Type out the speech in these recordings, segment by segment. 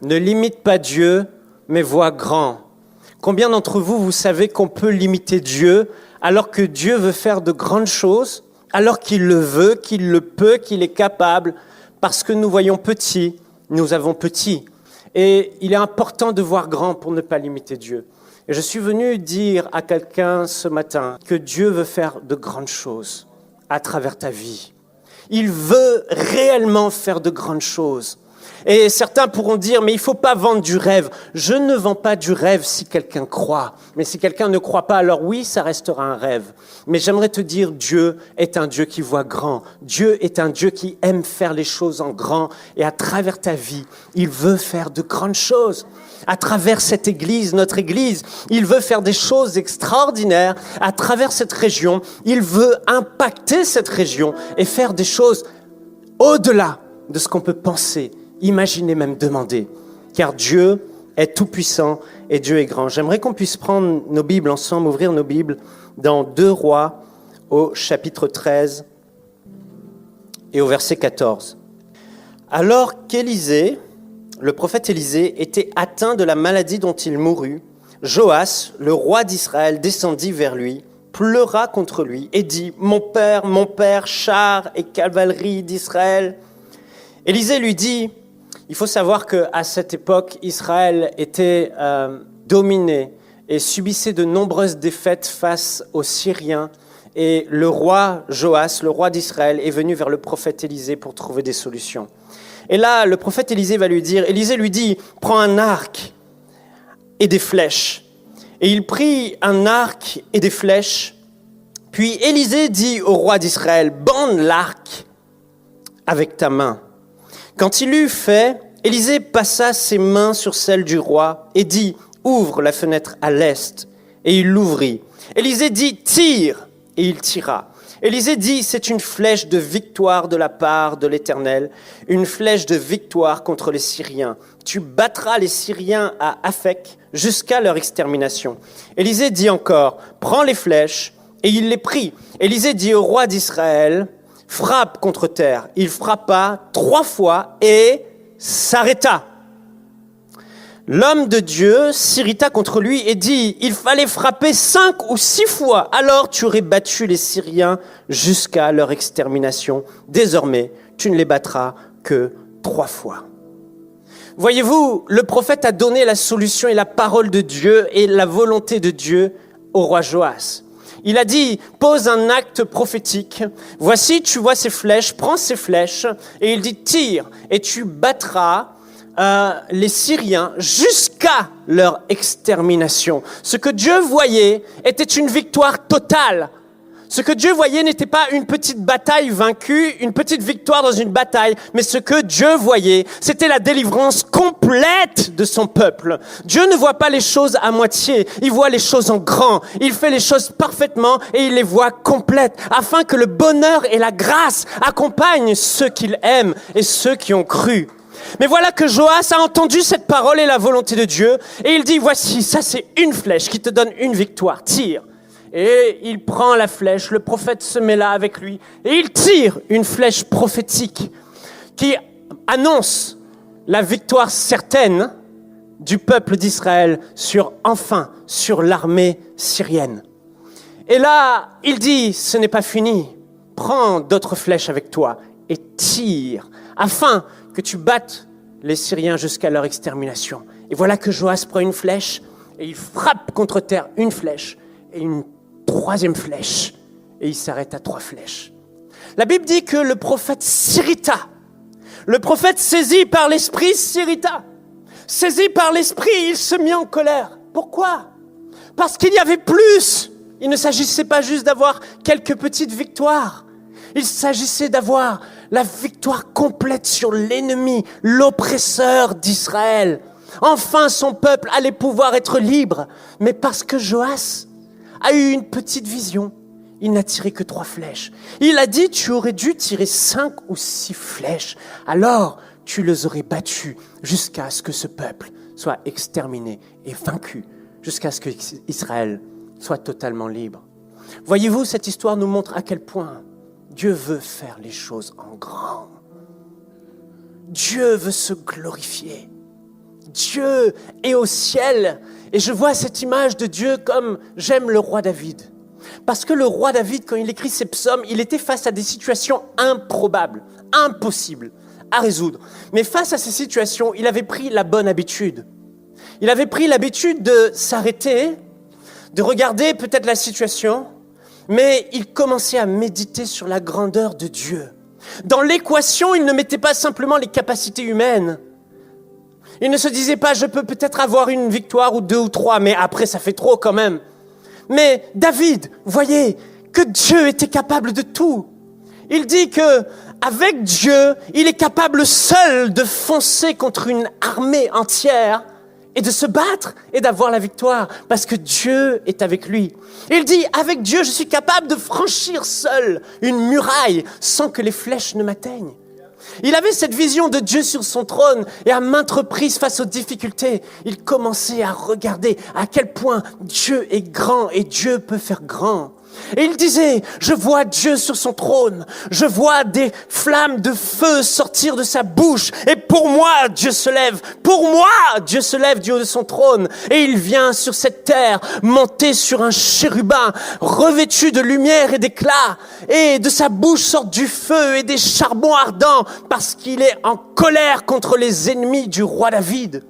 Ne limite pas Dieu, mais vois grand. Combien d'entre vous, vous savez qu'on peut limiter Dieu alors que Dieu veut faire de grandes choses, alors qu'il le veut, qu'il le peut, qu'il est capable, parce que nous voyons petit, nous avons petit. Et il est important de voir grand pour ne pas limiter Dieu. Et je suis venu dire à quelqu'un ce matin que Dieu veut faire de grandes choses à travers ta vie. Il veut réellement faire de grandes choses. Et certains pourront dire, mais il ne faut pas vendre du rêve. Je ne vends pas du rêve si quelqu'un croit. Mais si quelqu'un ne croit pas, alors oui, ça restera un rêve. Mais j'aimerais te dire, Dieu est un Dieu qui voit grand. Dieu est un Dieu qui aime faire les choses en grand. Et à travers ta vie, il veut faire de grandes choses. À travers cette église, notre église, il veut faire des choses extraordinaires. À travers cette région, il veut impacter cette région et faire des choses au-delà de ce qu'on peut penser, imaginer, même demander. Car Dieu est tout-puissant et Dieu est grand. J'aimerais qu'on puisse prendre nos Bibles ensemble, ouvrir nos Bibles dans 2 Rois au chapitre 13 et au verset 14. Alors qu'Élisée, le prophète Élisée, était atteint de la maladie dont il mourut, Joas, le roi d'Israël, descendit vers lui, pleura contre lui et dit « Mon père, chars et cavalerie d'Israël !» Élisée lui dit, il faut savoir qu'à cette époque, Israël était dominé et subissait de nombreuses défaites face aux Syriens. Et le roi Joas, le roi d'Israël, est venu vers le prophète Élisée pour trouver des solutions. Et là, le prophète Élisée va lui dire, Élisée lui dit, prends un arc et des flèches. Et il prit un arc et des flèches. Puis Élisée dit au roi d'Israël, bande l'arc avec ta main. Quand il eut fait, Élisée passa ses mains sur celles du roi et dit, ouvre la fenêtre à l'est. Et il l'ouvrit. Élisée dit, tire. Et il tira. Élisée dit, c'est une flèche de victoire de la part de l'Éternel, une flèche de victoire contre les Syriens. Tu battras les Syriens à Aphek jusqu'à leur extermination. Élisée dit encore, prends les flèches, et il les prit. Élisée dit au roi d'Israël, frappe contre terre. Il frappa 3 fois et s'arrêta. L'homme de Dieu s'irrita contre lui et dit, il fallait frapper 5 ou 6 fois, alors tu aurais battu les Syriens jusqu'à leur extermination. Désormais, tu ne les battras que 3 fois. Voyez-vous, le prophète a donné la solution et la parole de Dieu et la volonté de Dieu au roi Joas. Il a dit, pose un acte prophétique. Voici, tu vois ces flèches, prends ces flèches. Et il dit, tire et tu battras les Syriens jusqu'à leur extermination. Ce que Dieu voyait était une victoire totale. Ce que Dieu voyait n'était pas une petite bataille vaincue, une petite victoire dans une bataille, mais ce que Dieu voyait, c'était la délivrance complète de son peuple. Dieu ne voit pas les choses à moitié, il voit les choses en grand. Il fait les choses parfaitement et il les voit complètes, afin que le bonheur et la grâce accompagnent ceux qu'il aime et ceux qui ont cru. Mais voilà que Joas a entendu cette parole et la volonté de Dieu, et il dit, voici, ça c'est une flèche qui te donne une victoire, tire. Et il prend la flèche, le prophète se met là avec lui, et il tire une flèche prophétique qui annonce la victoire certaine du peuple d'Israël sur l'armée syrienne. Et là, il dit, ce n'est pas fini, prends d'autres flèches avec toi et tire, afin que tu battes les Syriens jusqu'à leur extermination. Et voilà que Joas prend une flèche, et il frappe contre terre une flèche, et une 3e flèche, et il s'arrête à 3 flèches. La Bible dit que le prophète s'irrita. Le prophète, saisi par l'esprit, s'irrita. Saisi par l'esprit, il se mit en colère. Pourquoi ? Parce qu'il y avait plus. Il ne s'agissait pas juste d'avoir quelques petites victoires. Il s'agissait d'avoir la victoire complète sur l'ennemi, l'oppresseur d'Israël. Enfin, son peuple allait pouvoir être libre. Mais parce que Joas a eu une petite vision, il n'a tiré que 3 flèches. Il a dit, tu aurais dû tirer 5 ou 6 flèches. Alors, tu les aurais battus jusqu'à ce que ce peuple soit exterminé et vaincu, jusqu'à ce que Israël soit totalement libre. Voyez-vous, cette histoire nous montre à quel point Dieu veut faire les choses en grand. Dieu veut se glorifier. Dieu est au ciel. Et je vois cette image de Dieu comme j'aime le roi David. Parce que le roi David, quand il écrit ses psaumes, il était face à des situations improbables, impossibles à résoudre. Mais face à ces situations, il avait pris la bonne habitude. Il avait pris l'habitude de s'arrêter, de regarder peut-être la situation, mais il commençait à méditer sur la grandeur de Dieu. Dans l'équation, il ne mettait pas simplement les capacités humaines. Il ne se disait pas, je peux peut-être avoir une victoire ou 2 ou 3, mais après ça fait trop quand même. Mais David, voyez que Dieu était capable de tout. Il dit que avec Dieu, il est capable seul de foncer contre une armée entière et de se battre et d'avoir la victoire parce que Dieu est avec lui. Il dit, avec Dieu, je suis capable de franchir seul une muraille sans que les flèches ne m'atteignent. Il avait cette vision de Dieu sur son trône et à maintes reprises face aux difficultés, il commençait à regarder à quel point Dieu est grand et Dieu peut faire grand. Et il disait, je vois Dieu sur son trône, je vois des flammes de feu sortir de sa bouche et pour moi Dieu se lève du haut de son trône et il vient sur cette terre monté sur un chérubin revêtu de lumière et d'éclat et de sa bouche sortent du feu et des charbons ardents parce qu'il est en colère contre les ennemis du roi David.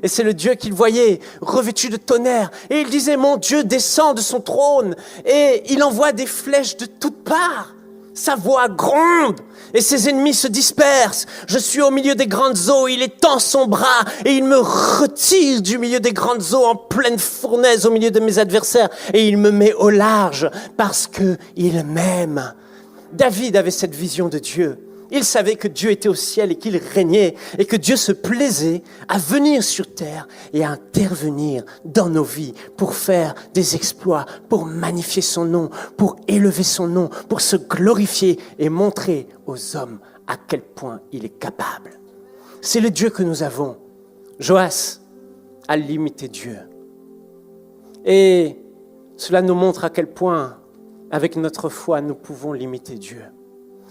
Et c'est le Dieu qu'il voyait, revêtu de tonnerre. Et il disait, mon Dieu descend de son trône et il envoie des flèches de toutes parts. Sa voix gronde et ses ennemis se dispersent. Je suis au milieu des grandes eaux, il étend son bras et il me retire du milieu des grandes eaux en pleine fournaise au milieu de mes adversaires. Et il me met au large parce qu'il m'aime. David avait cette vision de Dieu. Il savait que Dieu était au ciel et qu'il régnait et que Dieu se plaisait à venir sur terre et à intervenir dans nos vies pour faire des exploits, pour magnifier son nom, pour élever son nom, pour se glorifier et montrer aux hommes à quel point il est capable. C'est le Dieu que nous avons. Joas a limité Dieu. Et cela nous montre à quel point, avec notre foi, nous pouvons limiter Dieu.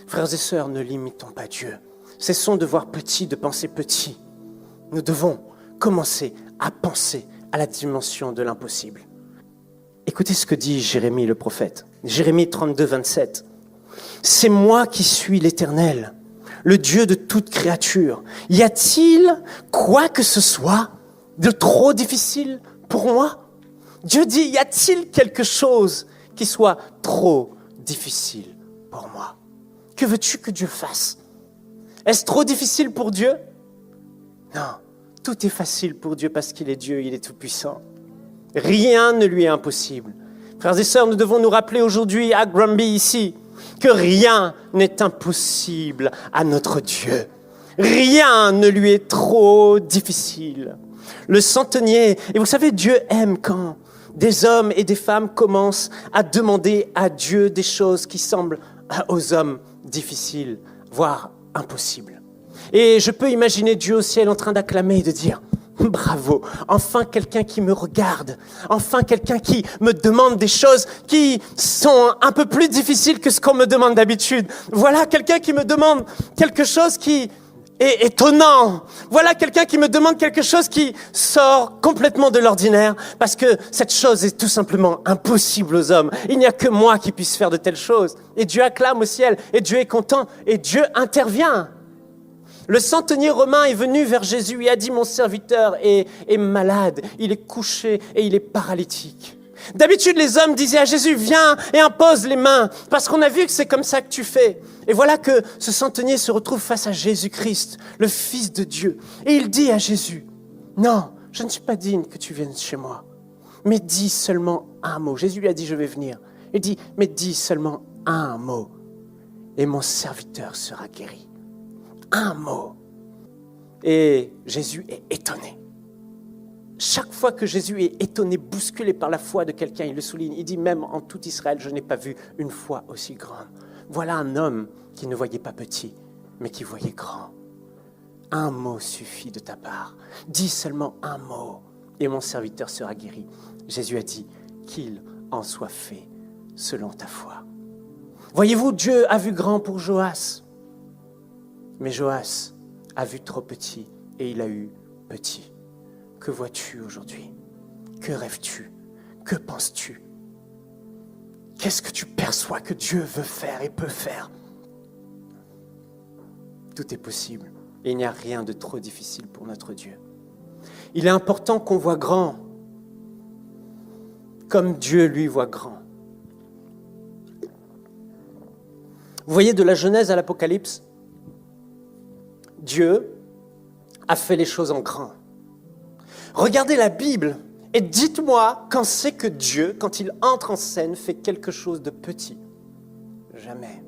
Frères et sœurs, ne limitons pas Dieu. Cessons de voir petit, de penser petit. Nous devons commencer à penser à la dimension de l'impossible. Écoutez ce que dit Jérémie le prophète. Jérémie 32, 27. C'est moi qui suis l'Éternel, le Dieu de toute créature. Y a-t-il quoi que ce soit de trop difficile pour moi? Dieu dit, y a-t-il quelque chose qui soit trop difficile pour moi? Que veux-tu que Dieu fasse? Est-ce trop difficile pour Dieu? Non, tout est facile pour Dieu parce qu'il est Dieu, il est tout-puissant. Rien ne lui est impossible. Frères et sœurs, nous devons nous rappeler aujourd'hui à Granby ici que rien n'est impossible à notre Dieu. Rien ne lui est trop difficile. Le centenier, et vous savez, Dieu aime quand des hommes et des femmes commencent à demander à Dieu des choses qui semblent aux hommes difficiles, voire impossibles. Et je peux imaginer Dieu au ciel en train d'acclamer et de dire « Bravo, enfin quelqu'un qui me regarde, enfin quelqu'un qui me demande des choses qui sont un peu plus difficiles que ce qu'on me demande d'habitude. Voilà quelqu'un qui me demande quelque chose qui est étonnant. Voilà quelqu'un qui me demande quelque chose qui sort complètement de l'ordinaire parce que cette chose est tout simplement impossible aux hommes. Il n'y a que moi qui puisse faire de telles choses. Et Dieu acclame au ciel et Dieu est content et Dieu intervient. Le centenier romain est venu vers Jésus et a dit « Mon serviteur est malade, il est couché et il est paralytique. » D'habitude, les hommes disaient à Jésus « Viens et impose les mains, parce qu'on a vu que c'est comme ça que tu fais. » Et voilà que ce centenier se retrouve face à Jésus-Christ, le Fils de Dieu. Et il dit à Jésus « Non, je ne suis pas digne que tu viennes chez moi, mais dis seulement un mot. » Jésus lui a dit « Je vais venir. » Il dit « Mais dis seulement un mot, et mon serviteur sera guéri. » Un mot. Et Jésus est étonné. Chaque fois que Jésus est étonné, bousculé par la foi de quelqu'un, il le souligne. Il dit même en tout Israël, je n'ai pas vu une foi aussi grande. Voilà un homme qui ne voyait pas petit, mais qui voyait grand. Un mot suffit de ta part. Dis seulement un mot et mon serviteur sera guéri. Jésus a dit qu'il en soit fait selon ta foi. Voyez-vous, Dieu a vu grand pour Joas. Mais Joas a vu trop petit et il a eu petit. Que vois-tu aujourd'hui? Que rêves-tu? Que penses-tu? Qu'est-ce que tu perçois que Dieu veut faire et peut faire? Tout est possible et il n'y a rien de trop difficile pour notre Dieu. Il est important qu'on voit grand, comme Dieu lui voit grand. Vous voyez, de la Genèse à l'Apocalypse, Dieu a fait les choses en grand. Regardez la Bible et dites-moi quand c'est que Dieu, quand il entre en scène, fait quelque chose de petit. Jamais.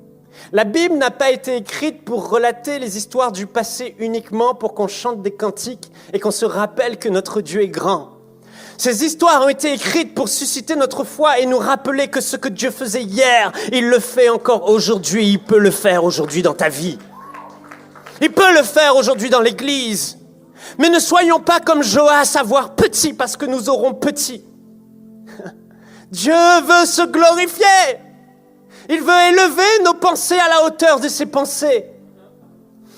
La Bible n'a pas été écrite pour relater les histoires du passé uniquement pour qu'on chante des cantiques et qu'on se rappelle que notre Dieu est grand. Ces histoires ont été écrites pour susciter notre foi et nous rappeler que ce que Dieu faisait hier, il le fait encore aujourd'hui. Il peut le faire aujourd'hui dans ta vie. Il peut le faire aujourd'hui dans l'Église. Mais ne soyons pas comme Joas à voir petit parce que nous aurons petit. Dieu veut se glorifier. Il veut élever nos pensées à la hauteur de ses pensées.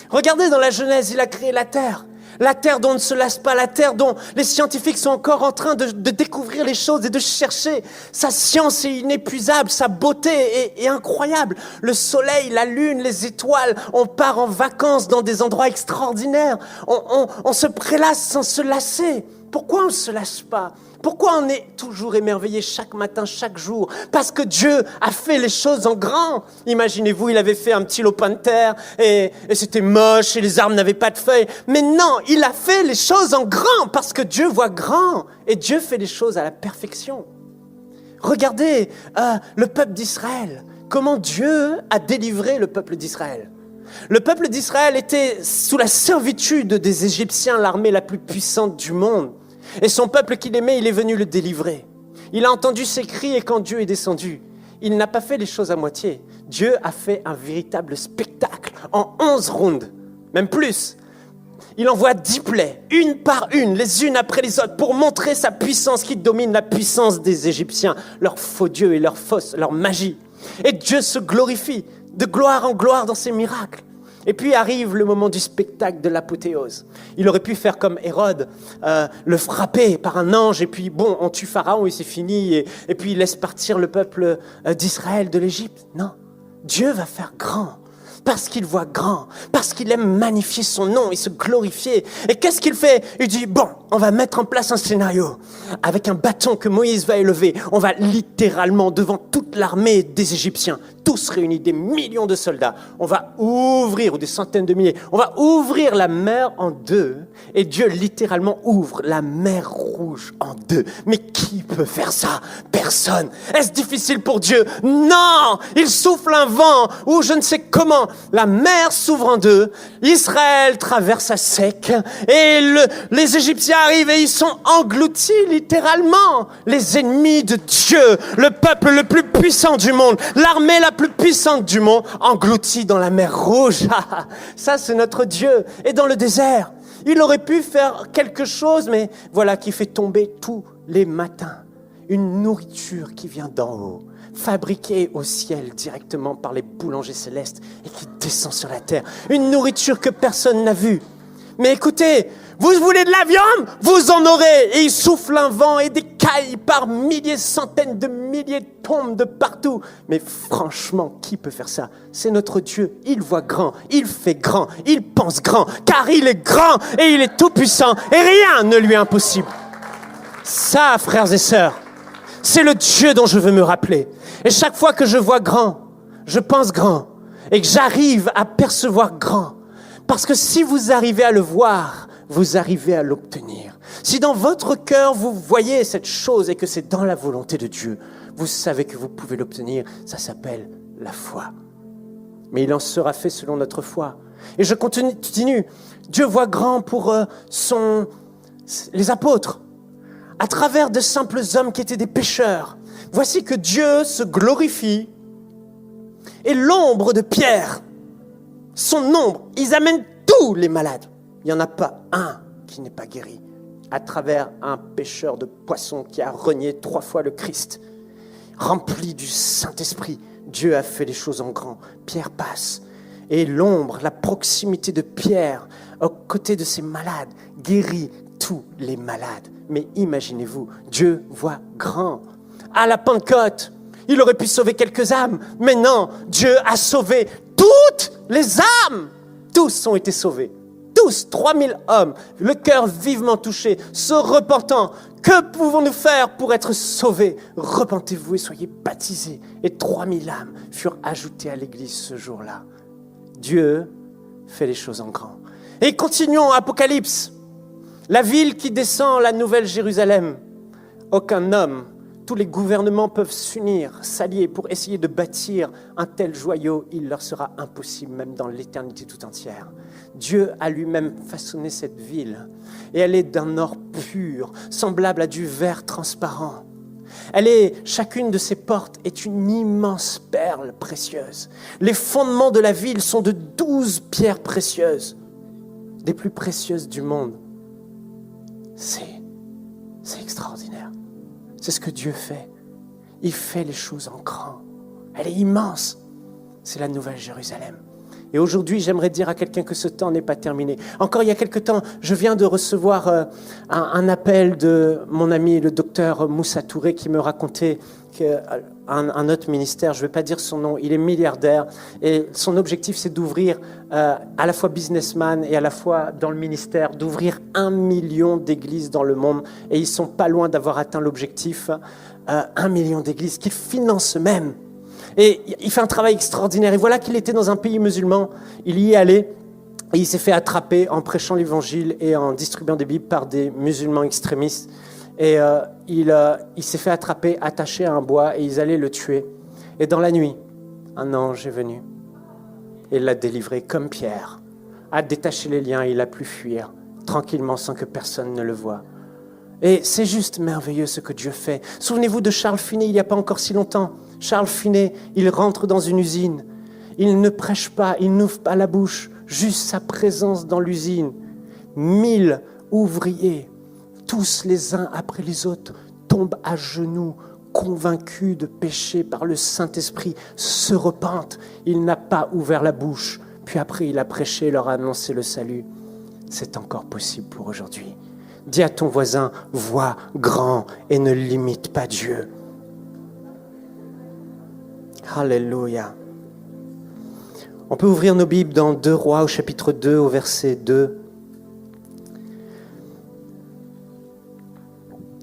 Regardez dans la Genèse, il a créé la terre. La terre dont on ne se lasse pas, la terre dont les scientifiques sont encore en train de découvrir les choses et de chercher. Sa science est inépuisable, sa beauté est incroyable. Le soleil, la lune, les étoiles, on part en vacances dans des endroits extraordinaires. On se prélasse sans se lasser. Pourquoi on ne se lasse pas? Pourquoi on est toujours émerveillé chaque matin, chaque jour? Parce que Dieu a fait les choses en grand. Imaginez-vous, il avait fait un petit lopin de terre et c'était moche et les arbres n'avaient pas de feuilles. Mais non, il a fait les choses en grand parce que Dieu voit grand et Dieu fait les choses à la perfection. Regardez le peuple d'Israël. Comment Dieu a délivré le peuple d'Israël. Le peuple d'Israël était sous la servitude des Égyptiens, l'armée la plus puissante du monde. Et son peuple qu'il aimait, il est venu le délivrer. Il a entendu ses cris et quand Dieu est descendu, il n'a pas fait les choses à moitié. Dieu a fait un véritable spectacle en 11 rounds, même plus. Il envoie 10 plaies, une par une, les unes après les autres, pour montrer sa puissance qui domine la puissance des Égyptiens, leurs faux dieux et leur magie. Et Dieu se glorifie de gloire en gloire dans ses miracles. Et puis arrive le moment du spectacle de l'apothéose. Il aurait pu faire comme Hérode, le frapper par un ange, et puis bon, on tue Pharaon et c'est fini, et puis il laisse partir le peuple d'Israël de l'Égypte. Non, Dieu va faire grand, parce qu'il voit grand, parce qu'il aime magnifier son nom et se glorifier. Et qu'est-ce qu'il fait? Il dit, bon, on va mettre en place un scénario. Avec un bâton que Moïse va élever, on va littéralement, devant toute l'armée des Égyptiens, tous réunis, des millions de soldats, on va ouvrir, ou des centaines de milliers, on va ouvrir la mer en deux, et Dieu littéralement ouvre la mer Rouge en deux. Mais qui peut faire ça? Personne. Est-ce difficile pour Dieu? Non! Il souffle un vent, ou je ne sais comment, la mer s'ouvre en deux, Israël traverse à sec, et les Égyptiens arrivent et ils sont engloutis littéralement. Les ennemis de Dieu, le peuple le plus puissant du monde, l'armée la plus puissante du monde, engloutis dans la mer Rouge. Ça, c'est notre Dieu. Et dans le désert, il aurait pu faire quelque chose, mais voilà qui fait tomber tous les matins une nourriture qui vient d'en haut, fabriquée au ciel directement par les boulangers célestes et qui descend sur la terre. Une nourriture que personne n'a vue. Mais écoutez, vous voulez de la viande? Vous en aurez. Et il souffle un vent et des cailles par milliers, centaines de milliers tombent de partout. Mais franchement, qui peut faire ça? C'est notre Dieu. Il voit grand, il fait grand, il pense grand, car il est grand et il est tout puissant et rien ne lui est impossible. Ça, frères et sœurs, c'est le Dieu dont je veux me rappeler. Et chaque fois que je vois grand, je pense grand et que j'arrive à percevoir grand. Parce que si vous arrivez à le voir, vous arrivez à l'obtenir. Si dans votre cœur, vous voyez cette chose et que c'est dans la volonté de Dieu, vous savez que vous pouvez l'obtenir. Ça s'appelle la foi. Mais il en sera fait selon notre foi. Et je continue. Dieu voit grand pour les apôtres. À travers de simples hommes qui étaient des pécheurs. Voici que Dieu se glorifie. Et l'ombre de Pierre, son ombre, ils amènent tous les malades. Il n'y en a pas un qui n'est pas guéri. À travers un pêcheur de poissons qui a renié 3 fois le Christ. Rempli du Saint-Esprit, Dieu a fait les choses en grand. Pierre passe. Et l'ombre, la proximité de Pierre, aux côtés de ces malades, guérit tous les malades. Mais imaginez-vous, Dieu voit grand. À la Pentecôte, il aurait pu sauver quelques âmes, mais non, Dieu a sauvé toutes les âmes. Tous ont été sauvés. Tous, 3000 hommes, le cœur vivement touché, se repentant. Que pouvons-nous faire pour être sauvés? Repentez-vous et soyez baptisés. Et 3000 âmes furent ajoutées à l'église ce jour-là. Dieu fait les choses en grand. Et continuons, Apocalypse. La ville qui descend, la nouvelle Jérusalem. Aucun homme, tous les gouvernements peuvent s'unir, s'allier pour essayer de bâtir un tel joyau. Il leur sera impossible, même dans l'éternité tout entière. Dieu a lui-même façonné cette ville. Et elle est d'un or pur, semblable à du verre transparent. Chacune de ses portes est une immense perle précieuse. Les fondements de la ville sont de 12 pierres précieuses, des plus précieuses du monde. C'est extraordinaire. C'est ce que Dieu fait. Il fait les choses en grand. Elle est immense. C'est la nouvelle Jérusalem. Et aujourd'hui, j'aimerais dire à quelqu'un que ce temps n'est pas terminé. Encore il y a quelque temps, je viens de recevoir un appel de mon ami, le docteur Moussa Touré, qui me racontait qu'un autre ministère, je ne vais pas dire son nom, il est milliardaire. Et son objectif, c'est d'ouvrir, à la fois businessman et à la fois dans le ministère, d'ouvrir 1 million d'églises dans le monde. Et ils ne sont pas loin d'avoir atteint l'objectif, 1 million d'églises qu'ils financent eux-mêmes. Et il fait un travail extraordinaire. Et voilà qu'il était dans un pays musulman. Il y est allé et il s'est fait attraper en prêchant l'évangile et en distribuant des Bibles par des musulmans extrémistes. Et il s'est fait attraper, attaché à un bois et ils allaient le tuer. Et dans la nuit, un ange est venu et l'a délivré comme Pierre. A détaché les liens et il a pu fuir tranquillement sans que personne ne le voie. Et c'est juste merveilleux ce que Dieu fait. Souvenez-vous de Charles Finet, il n'y a pas encore si longtemps. Charles Finet, il rentre dans une usine. Il ne prêche pas, il n'ouvre pas la bouche. Juste sa présence dans l'usine. 1000 ouvriers, tous les uns après les autres, tombent à genoux, convaincus de péché par le Saint-Esprit, se repentent. Il n'a pas ouvert la bouche. Puis après, il a prêché, leur a annoncé le salut. C'est encore possible pour aujourd'hui. Dis à ton voisin, vois grand et ne limite pas Dieu. Alléluia. On peut ouvrir nos Bibles dans 2 Rois au chapitre 2 au verset 2.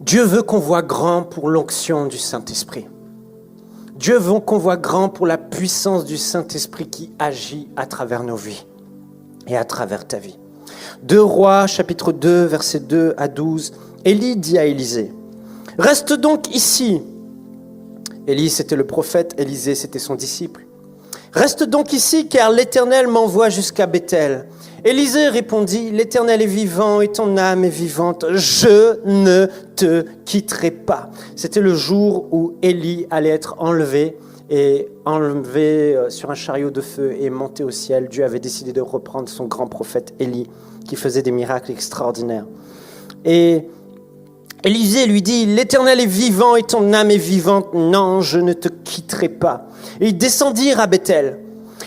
Dieu veut qu'on voit grand pour l'onction du Saint-Esprit. Dieu veut qu'on voit grand pour la puissance du Saint-Esprit qui agit à travers nos vies et à travers ta vie. 2 Rois, chapitre 2, versets 2 à 12. Élie dit à Élisée, « Reste donc ici. » Élie, c'était le prophète, Élisée, c'était son disciple. « Reste donc ici, car l'Éternel m'envoie jusqu'à Béthel. » Élisée répondit, « L'Éternel est vivant et ton âme est vivante. Je ne te quitterai pas. » C'était le jour où Élie allait être enlevé sur un chariot de feu et monté au ciel. Dieu avait décidé de reprendre son grand prophète Élie, qui faisait des miracles extraordinaires. Et Élisée lui dit, « L'Éternel est vivant et ton âme est vivante. Non, je ne te quitterai pas. » Et ils descendirent à Béthel.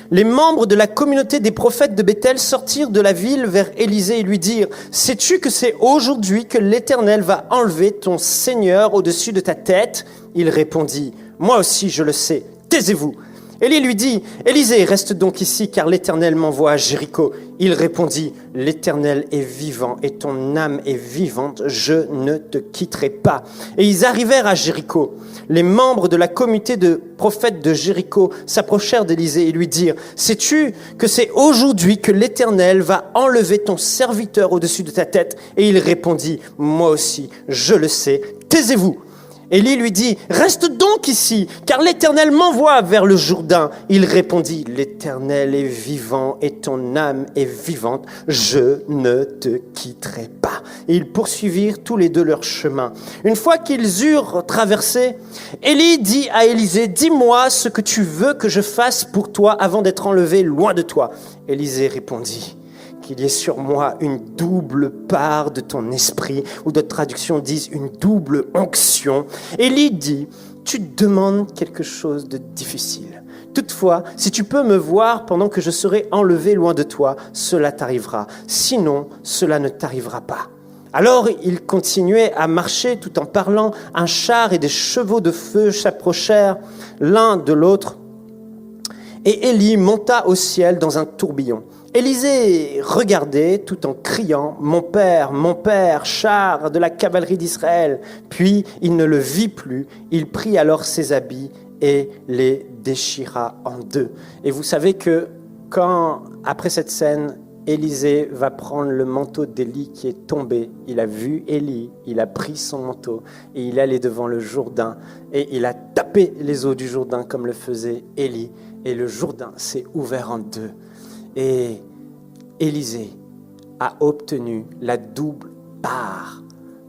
Les membres de la communauté des prophètes de Béthel sortirent de la ville vers Élisée et lui dirent, « Sais-tu que c'est aujourd'hui que l'Éternel va enlever ton Seigneur au-dessus de ta tête ?» Il répondit, « Moi aussi je le sais, taisez-vous. » Élie lui dit, « Élisée, reste donc ici, car l'Éternel m'envoie à Jéricho. » Il répondit, « L'Éternel est vivant et ton âme est vivante, je ne te quitterai pas. » Et ils arrivèrent à Jéricho. Les membres de la communauté de prophètes de Jéricho s'approchèrent d'Élisée et lui dirent, « Sais-tu que c'est aujourd'hui que l'Éternel va enlever ton serviteur au-dessus de ta tête ?» Et il répondit, « Moi aussi, je le sais, taisez-vous. » Élie lui dit, « Reste donc ici, car l'Éternel m'envoie vers le Jourdain. » Il répondit, « L'Éternel est vivant et ton âme est vivante. Je ne te quitterai pas. » Et ils poursuivirent tous les deux leur chemin. Une fois qu'ils eurent traversé, Élie dit à Élisée, « Dis-moi ce que tu veux que je fasse pour toi avant d'être enlevé loin de toi. » Élisée répondit, qu'il y ait sur moi une double part de ton esprit, ou d'autres traductions disent une double onction. Élie dit, tu demandes quelque chose de difficile. Toutefois, si tu peux me voir pendant que je serai enlevé loin de toi, cela t'arrivera. Sinon, cela ne t'arrivera pas. » Alors il continuait à marcher tout en parlant. Un char et des chevaux de feu s'approchèrent l'un de l'autre. Et Élie monta au ciel dans un tourbillon. Élisée regardait tout en criant « Mon père, char de la cavalerie d'Israël !» Puis il ne le vit plus. Il prit alors ses habits et les déchira en deux. Et vous savez que quand, après cette scène, Élisée va prendre le manteau d'Élie qui est tombé. Il a vu Élie, il a pris son manteau et il est allé devant le Jourdain et il a tapé les eaux du Jourdain comme le faisait Élie. Et le Jourdain s'est ouvert en deux. Et Élisée a obtenu la double part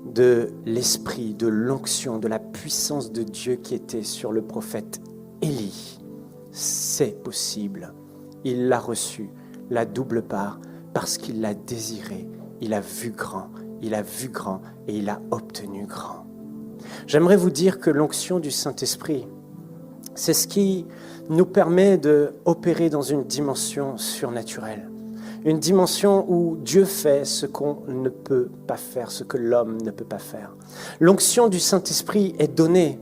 de l'esprit, de l'onction, de la puissance de Dieu qui était sur le prophète Élie. C'est possible. Il l'a reçu. La double part, parce qu'il l'a désiré, il a vu grand et il a obtenu grand. J'aimerais vous dire que l'onction du Saint-Esprit, c'est ce qui nous permet d'opérer dans une dimension surnaturelle, une dimension où Dieu fait ce qu'on ne peut pas faire, ce que l'homme ne peut pas faire. L'onction du Saint-Esprit est donnée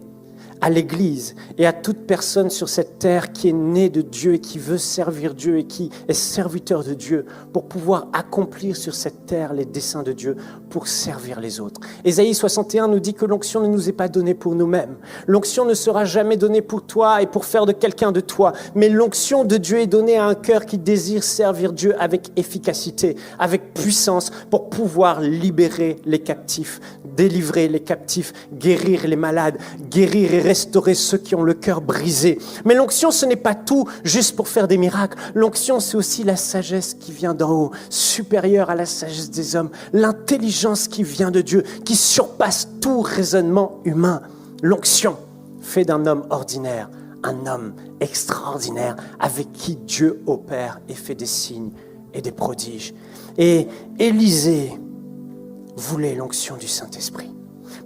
à l'Église et à toute personne sur cette terre qui est née de Dieu et qui veut servir Dieu et qui est serviteur de Dieu pour pouvoir accomplir sur cette terre les desseins de Dieu pour servir les autres. Ésaïe 61 nous dit que l'onction ne nous est pas donnée pour nous-mêmes. L'onction ne sera jamais donnée pour toi et pour faire de quelqu'un de toi, mais l'onction de Dieu est donnée à un cœur qui désire servir Dieu avec efficacité, avec puissance pour pouvoir libérer les captifs, délivrer les captifs, guérir les malades, guérir et restaurer ceux qui ont le cœur brisé. Mais l'onction, ce n'est pas tout juste pour faire des miracles. L'onction, c'est aussi la sagesse qui vient d'en haut, supérieure à la sagesse des hommes, l'intelligence qui vient de Dieu, qui surpasse tout raisonnement humain. L'onction fait d'un homme ordinaire un homme extraordinaire avec qui Dieu opère et fait des signes et des prodiges. Et Élisée voulait l'onction du Saint-Esprit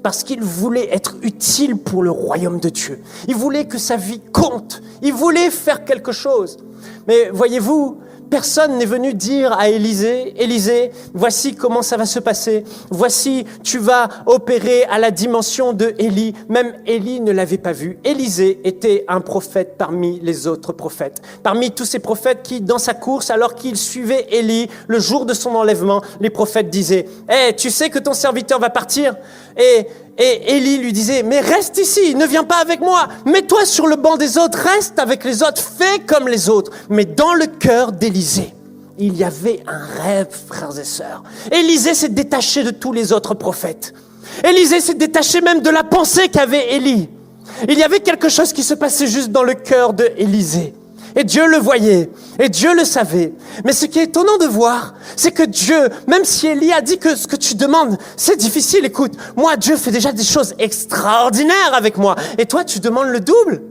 parce qu'il voulait être utile pour le royaume de Dieu. Il voulait que sa vie compte. Il voulait faire quelque chose. Mais voyez-vous, personne n'est venu dire à Élisée, « Élisée, voici comment ça va se passer. Voici, tu vas opérer à la dimension de Élie. » Même Élie ne l'avait pas vu. Élisée était un prophète parmi les autres prophètes. Parmi tous ces prophètes qui, dans sa course, alors qu'il suivait Élie, le jour de son enlèvement, les prophètes disaient, « Hey, tu sais que ton serviteur va partir ?» Et Élie lui disait, « Mais reste ici, ne viens pas avec moi. Mets-toi sur le banc des autres, reste avec les autres, fais comme les autres. » Mais dans le cœur d'Élisée, il y avait un rêve, frères et sœurs. Élisée s'est détaché de tous les autres prophètes. Élisée s'est détaché même de la pensée qu'avait Élie. Il y avait quelque chose qui se passait juste dans le cœur d'Élisée. Et Dieu le voyait, et Dieu le savait. Mais ce qui est étonnant de voir, c'est que Dieu, même si Élie a dit que ce que tu demandes, c'est difficile, écoute, moi, Dieu fait déjà des choses extraordinaires avec moi. Et toi, tu demandes le double.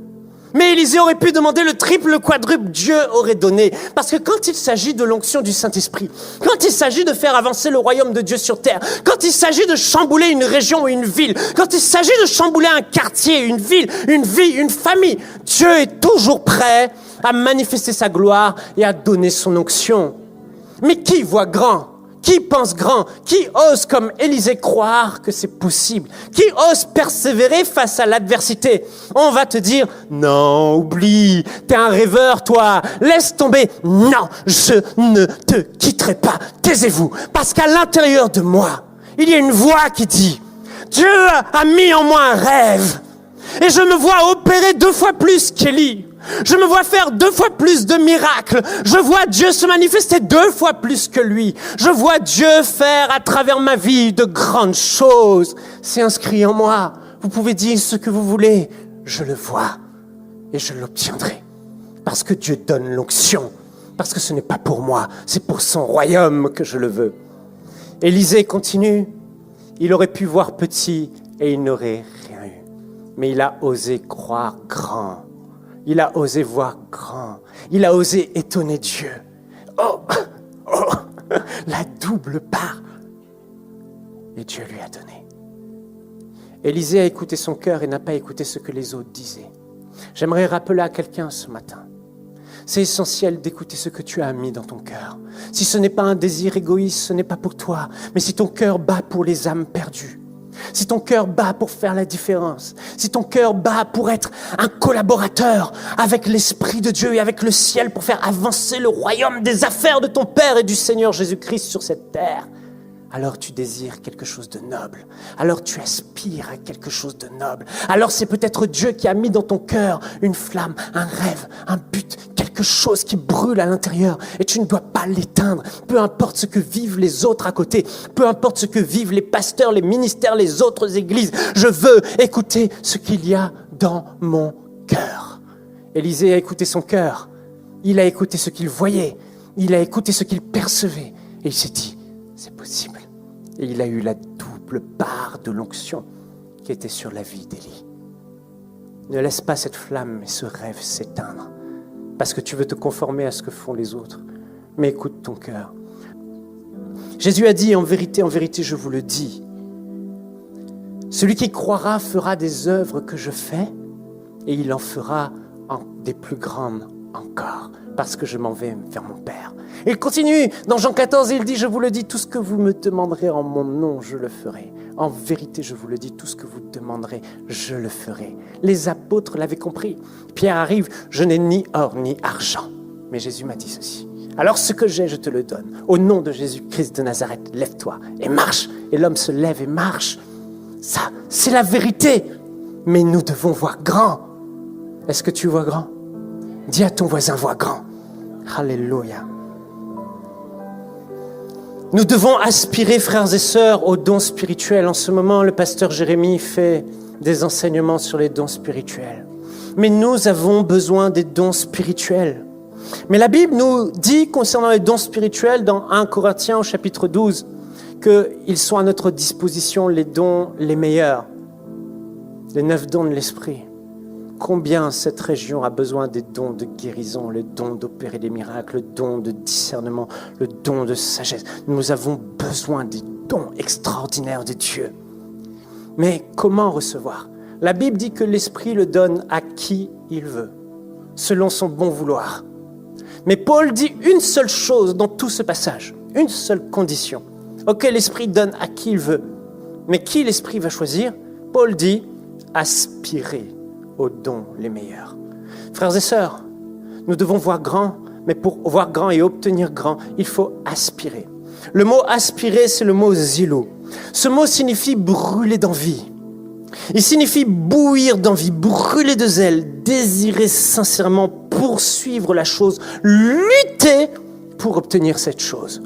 Mais Élisée aurait pu demander le triple, le quadruple, Dieu aurait donné. Parce que quand il s'agit de l'onction du Saint-Esprit, quand il s'agit de faire avancer le royaume de Dieu sur terre, quand il s'agit de chambouler une région ou une ville, quand il s'agit de chambouler un quartier, une ville, une vie, une famille, Dieu est toujours prêt à manifester sa gloire et à donner son onction. Mais qui voit grand? Qui pense grand? Qui ose, comme Élisée, croire que c'est possible? Qui ose persévérer face à l'adversité? On va te dire, non, oublie, t'es un rêveur, toi, laisse tomber. Non, je ne te quitterai pas. Taisez-vous, parce qu'à l'intérieur de moi, il y a une voix qui dit, Dieu a mis en moi un rêve. Et je me vois opérer 2 fois plus qu'Élie. Je me vois faire 2 fois plus de miracles. Je vois Dieu se manifester 2 fois plus que lui. Je vois Dieu faire à travers ma vie de grandes choses. C'est inscrit en moi. Vous pouvez dire ce que vous voulez. Je le vois et je l'obtiendrai. Parce que Dieu donne l'onction. Parce que ce n'est pas pour moi, c'est pour son royaume que je le veux. Élisée continue. Il aurait pu voir petit et il n'aurait rien eu. Mais il a osé croire grand. Il a osé voir grand. Il a osé étonner Dieu. Oh, la double part. Et Dieu lui a donné. Élisée a écouté son cœur et n'a pas écouté ce que les autres disaient. J'aimerais rappeler à quelqu'un ce matin c'est essentiel d'écouter ce que tu as mis dans ton cœur. Si ce n'est pas un désir égoïste, ce n'est pas pour toi, mais si ton cœur bat pour les âmes perdues, si ton cœur bat pour faire la différence, si ton cœur bat pour être un collaborateur avec l'Esprit de Dieu et avec le ciel pour faire avancer le royaume des affaires de ton Père et du Seigneur Jésus-Christ sur cette terre, alors tu désires quelque chose de noble. Alors tu aspires à quelque chose de noble. Alors c'est peut-être Dieu qui a mis dans ton cœur une flamme, un rêve, un but, quelque chose qui brûle à l'intérieur et tu ne dois pas l'éteindre. Peu importe ce que vivent les autres à côté, peu importe ce que vivent les pasteurs, les ministères, les autres églises, je veux écouter ce qu'il y a dans mon cœur. Élisée a écouté son cœur. Il a écouté ce qu'il voyait. Il a écouté ce qu'il percevait. Et il s'est dit, c'est possible. Et il a eu la double part de l'onction qui était sur la vie d'Élie. Ne laisse pas cette flamme et ce rêve s'éteindre parce que tu veux te conformer à ce que font les autres. Mais écoute ton cœur. Jésus a dit, en vérité, je vous le dis, celui qui croira fera des œuvres que je fais et il en fera des plus grandes encore parce que je m'en vais vers mon Père. Il continue, dans Jean 14, il dit, je vous le dis, tout ce que vous me demanderez en mon nom, je le ferai. En vérité, je vous le dis, tout ce que vous demanderez, je le ferai. Les apôtres l'avaient compris. Pierre arrive, je n'ai ni or ni argent. Mais Jésus m'a dit ceci. Alors ce que j'ai, je te le donne. Au nom de Jésus-Christ de Nazareth, lève-toi et marche. Et l'homme se lève et marche. Ça, c'est la vérité. Mais nous devons voir grand. Est-ce que tu vois grand? Dis à ton voisin, vois grand. Alléluia. Nous devons aspirer, frères et sœurs, aux dons spirituels. En ce moment, le pasteur Jérémie fait des enseignements sur les dons spirituels. Mais nous avons besoin des dons spirituels. Mais la Bible nous dit concernant les dons spirituels, dans 1 Corinthiens au chapitre 12, qu'ils sont à notre disposition les dons les meilleurs, les 9 dons de l'Esprit. Combien cette région a besoin des dons de guérison, le don d'opérer des miracles, le don de discernement, le don de sagesse. Nous avons besoin des dons extraordinaires de Dieu. Mais comment recevoir? La Bible dit que l'Esprit le donne à qui il veut, selon son bon vouloir. Mais Paul dit une seule chose dans tout ce passage, une seule condition. Ok, l'Esprit donne à qui il veut, mais qui l'Esprit va choisir? Paul dit aspirer aux dons les meilleurs. Frères et sœurs, nous devons voir grand, mais pour voir grand et obtenir grand, il faut aspirer. Le mot aspirer, c'est le mot zilo. Ce mot signifie brûler d'envie. Il signifie bouillir d'envie, brûler de zèle, désirer sincèrement, poursuivre la chose, lutter pour obtenir cette chose.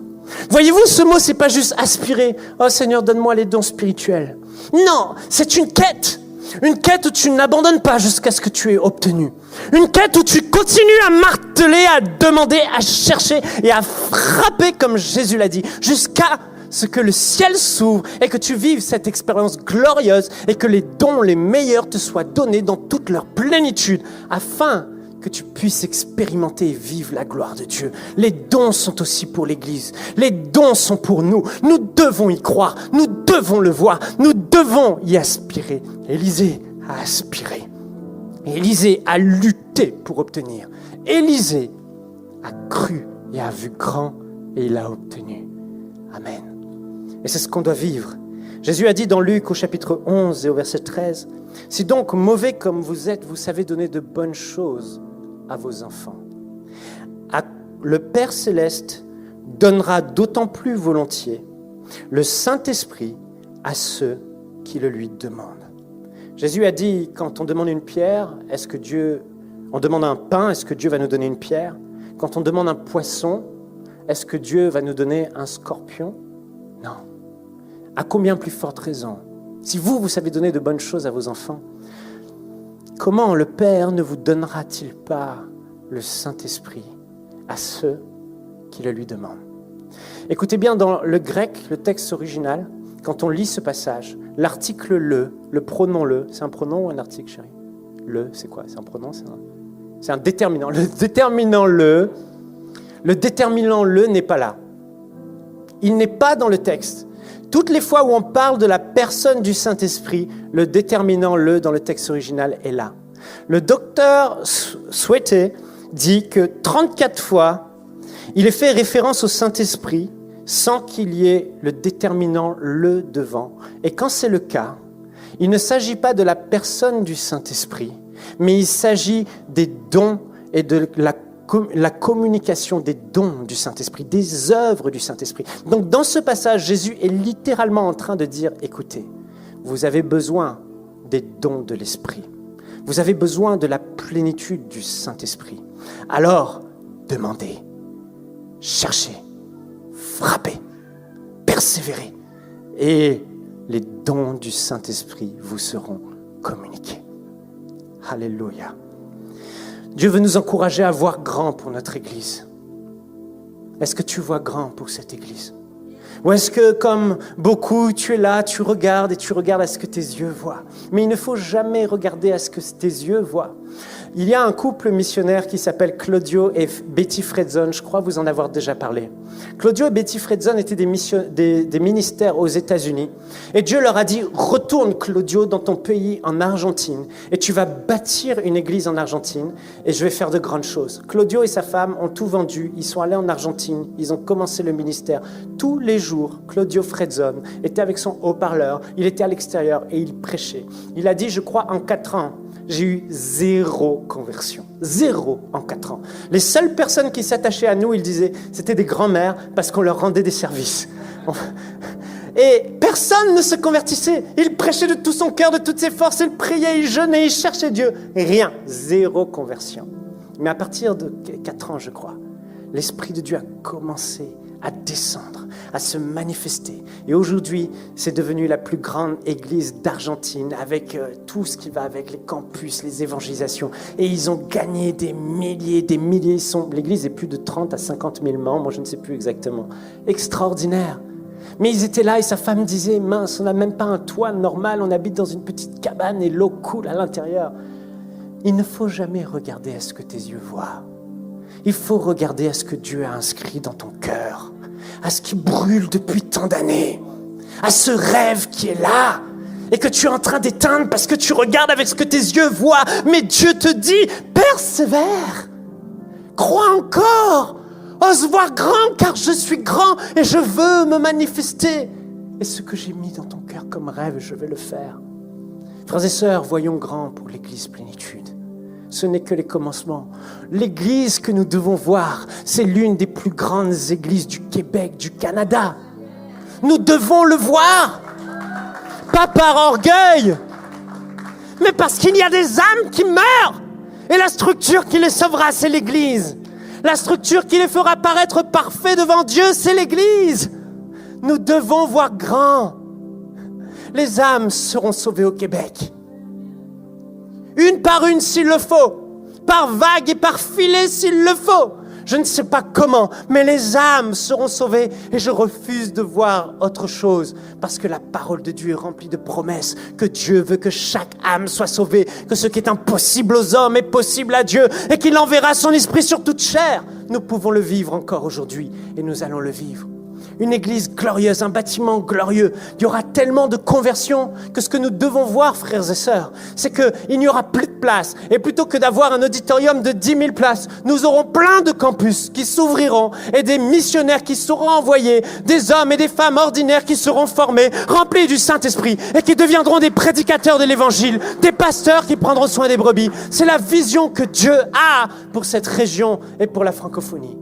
Voyez-vous, ce mot, c'est pas juste aspirer. Oh Seigneur, donne-moi les dons spirituels. Non, c'est une quête. Une quête où tu n'abandonnes pas jusqu'à ce que tu aies obtenu. Une quête où tu continues à marteler, à demander, à chercher et à frapper, comme Jésus l'a dit, jusqu'à ce que le ciel s'ouvre et que tu vives cette expérience glorieuse et que les dons les meilleurs te soient donnés dans toute leur plénitude afin que tu puisses expérimenter et vivre la gloire de Dieu. Les dons sont aussi pour l'Église. Les dons sont pour nous. Nous devons y croire. Nous devons le voir. Nous devons y aspirer. Élisée a aspiré. Élisée a lutté pour obtenir. Élisée a cru et a vu grand et il a obtenu. Amen. Et c'est ce qu'on doit vivre. Jésus a dit dans Luc au chapitre 11 et au verset 13, « Si donc mauvais comme vous êtes, vous savez donner de bonnes choses à vos enfants. Le Père Céleste donnera d'autant plus volontiers le Saint-Esprit à ceux qui le lui demandent. » Jésus a dit, quand on demande une pierre, on demande un pain, est-ce que Dieu va nous donner une pierre? Quand on demande un poisson, est-ce que Dieu va nous donner un scorpion? Non. À combien plus forte raison? Si vous savez donner de bonnes choses à vos enfants, comment le Père ne vous donnera-t-il pas le Saint-Esprit à ceux qui le lui demandent? Écoutez bien, dans le grec, le texte original, quand on lit ce passage, l'article le pronom le, c'est un pronom ou un article, chérie? Le, c'est quoi? C'est un pronom? C'est un déterminant. Le déterminant le n'est pas là. Il n'est pas dans le texte. Toutes les fois où on parle de la personne du Saint-Esprit, le déterminant le dans le texte original est là. Le docteur souhaitait dit que 34 fois, il est fait référence au Saint-Esprit sans qu'il y ait le déterminant « le » devant. Et quand c'est le cas, il ne s'agit pas de la personne du Saint-Esprit, mais il s'agit des dons et de la communication des dons du Saint-Esprit, des œuvres du Saint-Esprit. Donc dans ce passage, Jésus est littéralement en train de dire, écoutez, vous avez besoin des dons de l'Esprit. Vous avez besoin de la plénitude du Saint-Esprit. Alors, demandez, cherchez, frappez, persévérez, et les dons du Saint-Esprit vous seront communiqués. Alléluia. Dieu veut nous encourager à voir grand pour notre Église. Est-ce que tu vois grand pour cette Église? Ou est-ce que, comme beaucoup, tu es là, tu regardes et tu regardes à ce que tes yeux voient? Mais il ne faut jamais regarder à ce que tes yeux voient. Il y a un couple missionnaire qui s'appelle Claudio et Betty Fredzon. Je crois vous en avoir déjà parlé. Claudio et Betty Fredzon étaient des ministères aux États-Unis. Et Dieu leur a dit, retourne Claudio dans ton pays en Argentine et tu vas bâtir une église en Argentine et je vais faire de grandes choses. Claudio et sa femme ont tout vendu. Ils sont allés en Argentine. Ils ont commencé le ministère. Tous les jours, Claudio Fredzon était avec son haut-parleur. Il était à l'extérieur et il prêchait. Il a dit, je crois, en 4 ans, j'ai eu 0 conversion. 0 en 4 ans. Les seules personnes qui s'attachaient à nous, il disait, c'était des grands-mères parce qu'on leur rendait des services. Et personne ne se convertissait. Il prêchait de tout son cœur, de toutes ses forces. Il priait, il jeûnait, il cherchait Dieu. Rien. 0 conversion. Mais à partir de 4 ans, je crois, l'Esprit de Dieu a commencé à descendre, à se manifester. Et aujourd'hui, c'est devenu la plus grande église d'Argentine avec tout ce qui va avec les campus, les évangélisations. Et ils ont gagné des milliers. L'église est plus de 30 à 50 000 membres, moi je ne sais plus exactement. Extraordinaire. Mais ils étaient là et sa femme disait, mince, on n'a même pas un toit normal, on habite dans une petite cabane et l'eau coule à l'intérieur. Il ne faut jamais regarder à ce que tes yeux voient. Il faut regarder à ce que Dieu a inscrit dans ton cœur, à ce qui brûle depuis tant d'années, à ce rêve qui est là et que tu es en train d'éteindre parce que tu regardes avec ce que tes yeux voient. Mais Dieu te dit, persévère, crois encore, ose voir grand car je suis grand et je veux me manifester. Et ce que j'ai mis dans ton cœur comme rêve, je vais le faire. Frères et sœurs, voyons grand pour l'Église Plénitude. Ce n'est que les commencements. L'église que nous devons voir, c'est l'une des plus grandes églises du Québec, du Canada. Nous devons le voir, pas par orgueil, mais parce qu'il y a des âmes qui meurent. Et la structure qui les sauvera, c'est l'église. La structure qui les fera paraître parfaits devant Dieu, c'est l'église. Nous devons voir grand. Les âmes seront sauvées au Québec. Une par une s'il le faut, par vague et par filet s'il le faut. Je ne sais pas comment, mais les âmes seront sauvées et je refuse de voir autre chose parce que la parole de Dieu est remplie de promesses, que Dieu veut que chaque âme soit sauvée, que ce qui est impossible aux hommes est possible à Dieu et qu'il enverra son esprit sur toute chair. Nous pouvons le vivre encore aujourd'hui et nous allons le vivre. Une église glorieuse, un bâtiment glorieux. Il y aura tellement de conversions que ce que nous devons voir, frères et sœurs, c'est qu'il n'y aura plus de place. Et plutôt que d'avoir un auditorium de 10 000 places, nous aurons plein de campus qui s'ouvriront et des missionnaires qui seront envoyés, des hommes et des femmes ordinaires qui seront formés, remplis du Saint-Esprit et qui deviendront des prédicateurs de l'Évangile, des pasteurs qui prendront soin des brebis. C'est la vision que Dieu a pour cette région et pour la francophonie.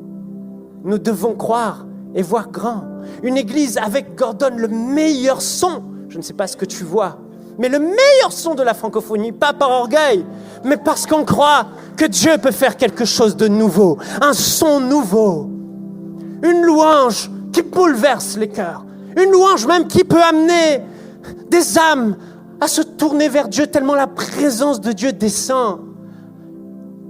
Nous devons croire et voir grand. Une église avec, Gordon, le meilleur son. Je ne sais pas ce que tu vois, mais le meilleur son de la francophonie, pas par orgueil, mais parce qu'on croit que Dieu peut faire quelque chose de nouveau, un son nouveau. Une louange qui bouleverse les cœurs. Une louange même qui peut amener des âmes à se tourner vers Dieu tellement la présence de Dieu descend.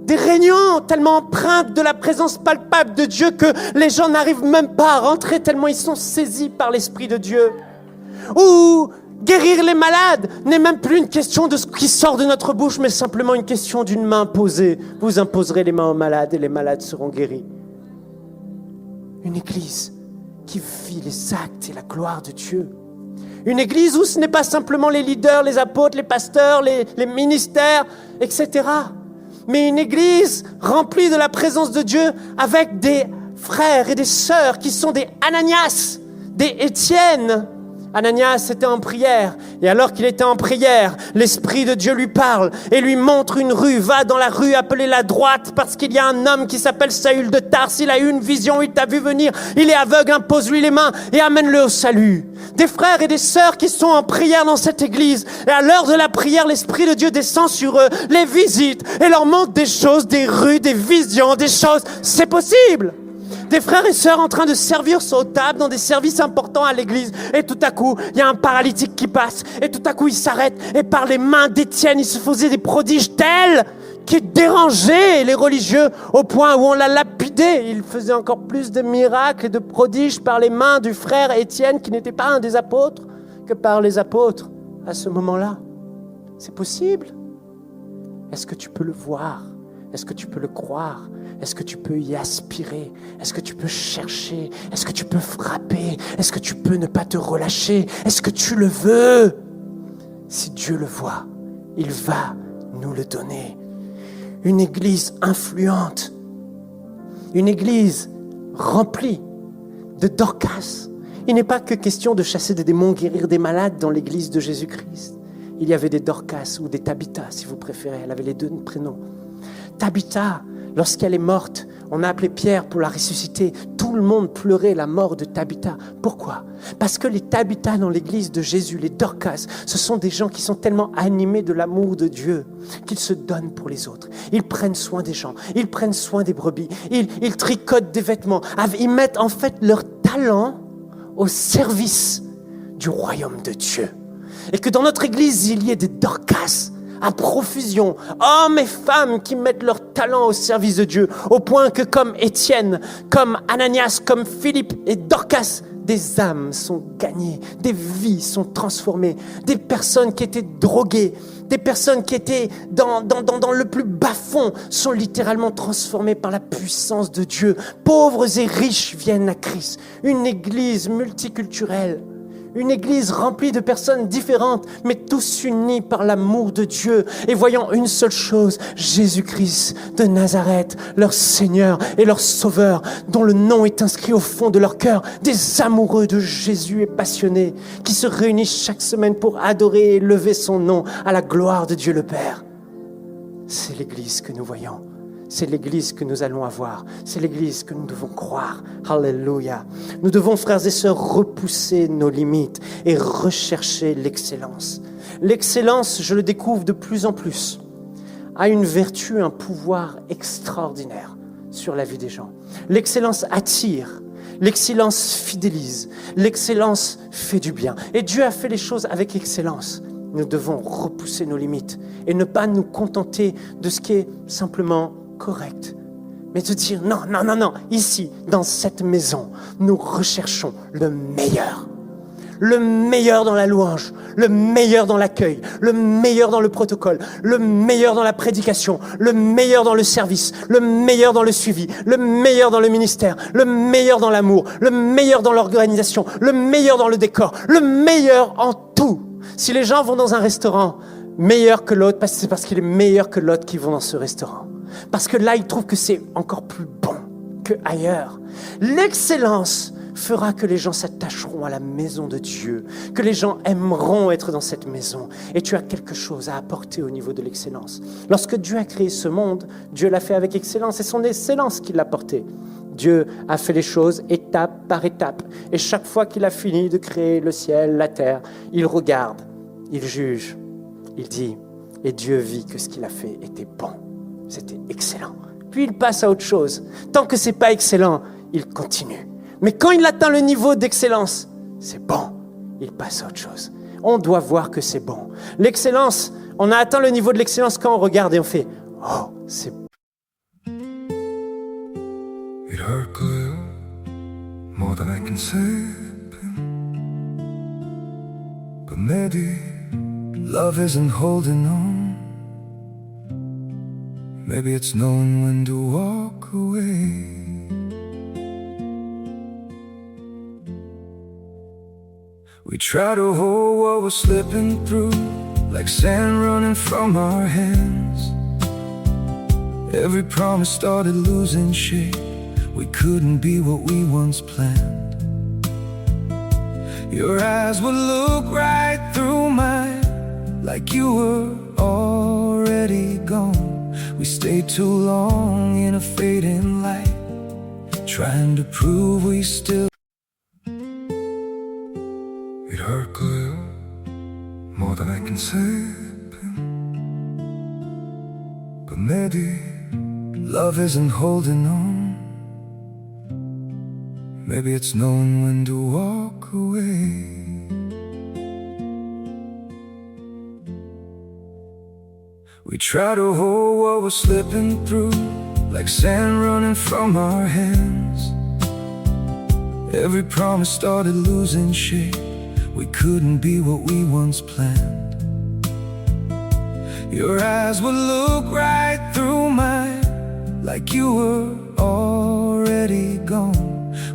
Des réunions tellement empreintes de la présence palpable de Dieu que les gens n'arrivent même pas à rentrer tellement ils sont saisis par l'Esprit de Dieu. Ou guérir les malades n'est même plus une question de ce qui sort de notre bouche, mais simplement une question d'une main posée. Vous imposerez les mains aux malades et les malades seront guéris. Une église qui vit les actes et la gloire de Dieu. Une église où ce n'est pas simplement les leaders, les apôtres, les pasteurs, les ministères, etc., mais une église remplie de la présence de Dieu avec des frères et des sœurs qui sont des Ananias, des Étienne. Ananias était en prière, et alors qu'il était en prière, l'Esprit de Dieu lui parle et lui montre une rue. Va dans la rue appelée la droite, parce qu'il y a un homme qui s'appelle Saül de Tarse. Il a eu une vision, il t'a vu venir, il est aveugle, impose-lui les mains et amène-le au salut. Des frères et des sœurs qui sont en prière dans cette église, et à l'heure de la prière, l'Esprit de Dieu descend sur eux, les visite et leur montre des choses, des rues, des visions, des choses. C'est possible. Des frères et sœurs en train de servir sur table dans des services importants à l'église. Et tout à coup, il y a un paralytique qui passe. Et tout à coup, il s'arrête. Et par les mains d'Étienne, il se faisait des prodiges tels qui dérangeaient les religieux au point où on l'a lapidé. Il faisait encore plus de miracles et de prodiges par les mains du frère Étienne, qui n'était pas un des apôtres, que par les apôtres à ce moment-là. C'est possible. Est-ce que tu peux le voir? Est-ce que tu peux le croire? Est-ce que tu peux y aspirer? Est-ce que tu peux chercher? Est-ce que tu peux frapper? Est-ce que tu peux ne pas te relâcher? Est-ce que tu le veux? Si Dieu le voit, il va nous le donner. Une église influente, une église remplie de Dorcas. Il n'est pas que question de chasser des démons, guérir des malades dans l'église de Jésus-Christ. Il y avait des Dorcas ou des Tabitha, si vous préférez. Elle avait les deux prénoms. Tabitha, lorsqu'elle est morte, on a appelé Pierre pour la ressusciter. Tout le monde pleurait la mort de Tabitha. Pourquoi? Parce que les Tabitha dans l'église de Jésus, les Dorcas, ce sont des gens qui sont tellement animés de l'amour de Dieu qu'ils se donnent pour les autres. Ils prennent soin des gens, ils prennent soin des brebis, ils tricotent des vêtements. Ils mettent en fait leur talent au service du royaume de Dieu. Et que dans notre église, il y ait des Dorcas à profusion, hommes et femmes qui mettent leur talent au service de Dieu, au point que comme Étienne, comme Ananias, comme Philippe et Dorcas, des âmes sont gagnées, des vies sont transformées, des personnes qui étaient droguées, des personnes qui étaient dans le plus bas fond sont littéralement transformées par la puissance de Dieu. Pauvres et riches viennent à Christ. Une église multiculturelle. Une église remplie de personnes différentes, mais tous unis par l'amour de Dieu et voyant une seule chose, Jésus-Christ de Nazareth, leur Seigneur et leur Sauveur, dont le nom est inscrit au fond de leur cœur, des amoureux de Jésus et passionnés, qui se réunissent chaque semaine pour adorer et élever son nom à la gloire de Dieu le Père. C'est l'église que nous voyons. C'est l'église que nous allons avoir. C'est l'église que nous devons croire. Alléluia. Nous devons, frères et sœurs, repousser nos limites et rechercher l'excellence. L'excellence, je le découvre de plus en plus, a une vertu, un pouvoir extraordinaire sur la vie des gens. L'excellence attire. L'excellence fidélise. L'excellence fait du bien. Et Dieu a fait les choses avec excellence. Nous devons repousser nos limites et ne pas nous contenter de ce qui est simplement correct, mais de dire non, ici, dans cette maison, nous recherchons le meilleur. Le meilleur dans la louange, le meilleur dans l'accueil, le meilleur dans le protocole, le meilleur dans la prédication, le meilleur dans le service, le meilleur dans le suivi, le meilleur dans le ministère, le meilleur dans l'amour, le meilleur dans l'organisation, le meilleur dans le décor, le meilleur en tout. Si les gens vont dans un restaurant meilleur que l'autre, c'est parce qu'il est meilleur que l'autre qui vont dans ce restaurant. Parce que là, ils trouvent que c'est encore plus bon qu'ailleurs. L'excellence fera que les gens s'attacheront à la maison de Dieu, que les gens aimeront être dans cette maison. Et tu as quelque chose à apporter au niveau de l'excellence. Lorsque Dieu a créé ce monde, Dieu l'a fait avec excellence. C'est son excellence qui l'a porté. Dieu a fait les choses étape par étape. Et chaque fois qu'il a fini de créer le ciel, la terre, il regarde, il juge, il dit, et Dieu vit que ce qu'il a fait était bon. C'était excellent. Puis il passe à autre chose. Tant que c'est pas excellent, il continue. Mais quand il atteint le niveau d'excellence, c'est bon. Il passe à autre chose. On doit voir que c'est bon. L'excellence, on a atteint le niveau de l'excellence quand on regarde et on fait « Oh, c'est bon. » It hurt clear, more than I can say. But maybe love isn't holding on. Maybe it's knowing when to walk away. We try to hold what we're slipping through, like sand running from our hands. Every promise started losing shape. We couldn't be what we once planned. Your eyes would look right through mine, like you were already gone. We stayed too long in a fading light, trying to prove we still. It hurt clear, more than I can say. But maybe love isn't holding on. Maybe it's knowing when to walk away. We try to hold what we're slipping through, like sand running from our hands. Every promise started losing shape. We couldn't be what we once planned. Your eyes would look right through mine, like you were already gone.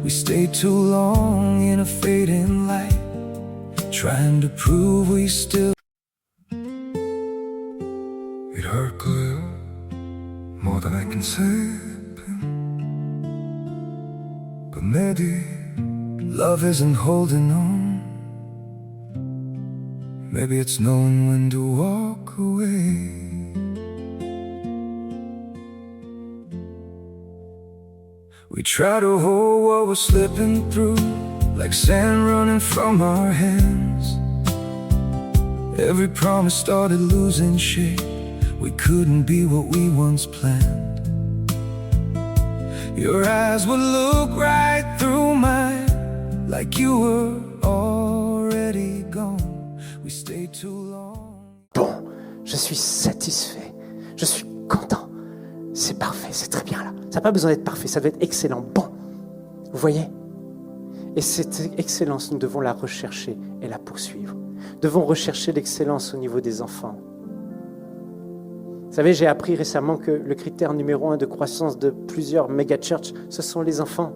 We stayed too long in a fading light, trying to prove we still. It hurt clear, more than I can say. But maybe love isn't holding on. Maybe it's knowing when to walk away. We try to hold what we're slipping through, like sand running from our hands. Every promise started losing shape. We couldn't be what we once planned. Your eyes would look right through mine, like you were already gone. We stayed too long. Bon, je suis satisfait, je suis content. C'est parfait, c'est très bien là. Ça n'a pas besoin d'être parfait, ça doit être excellent, bon. Vous voyez? Et cette excellence, nous devons la rechercher et la poursuivre. Nous devons rechercher l'excellence au niveau des enfants. Vous savez, j'ai appris récemment que le critère numéro 1 de croissance de plusieurs méga-churches, ce sont les enfants.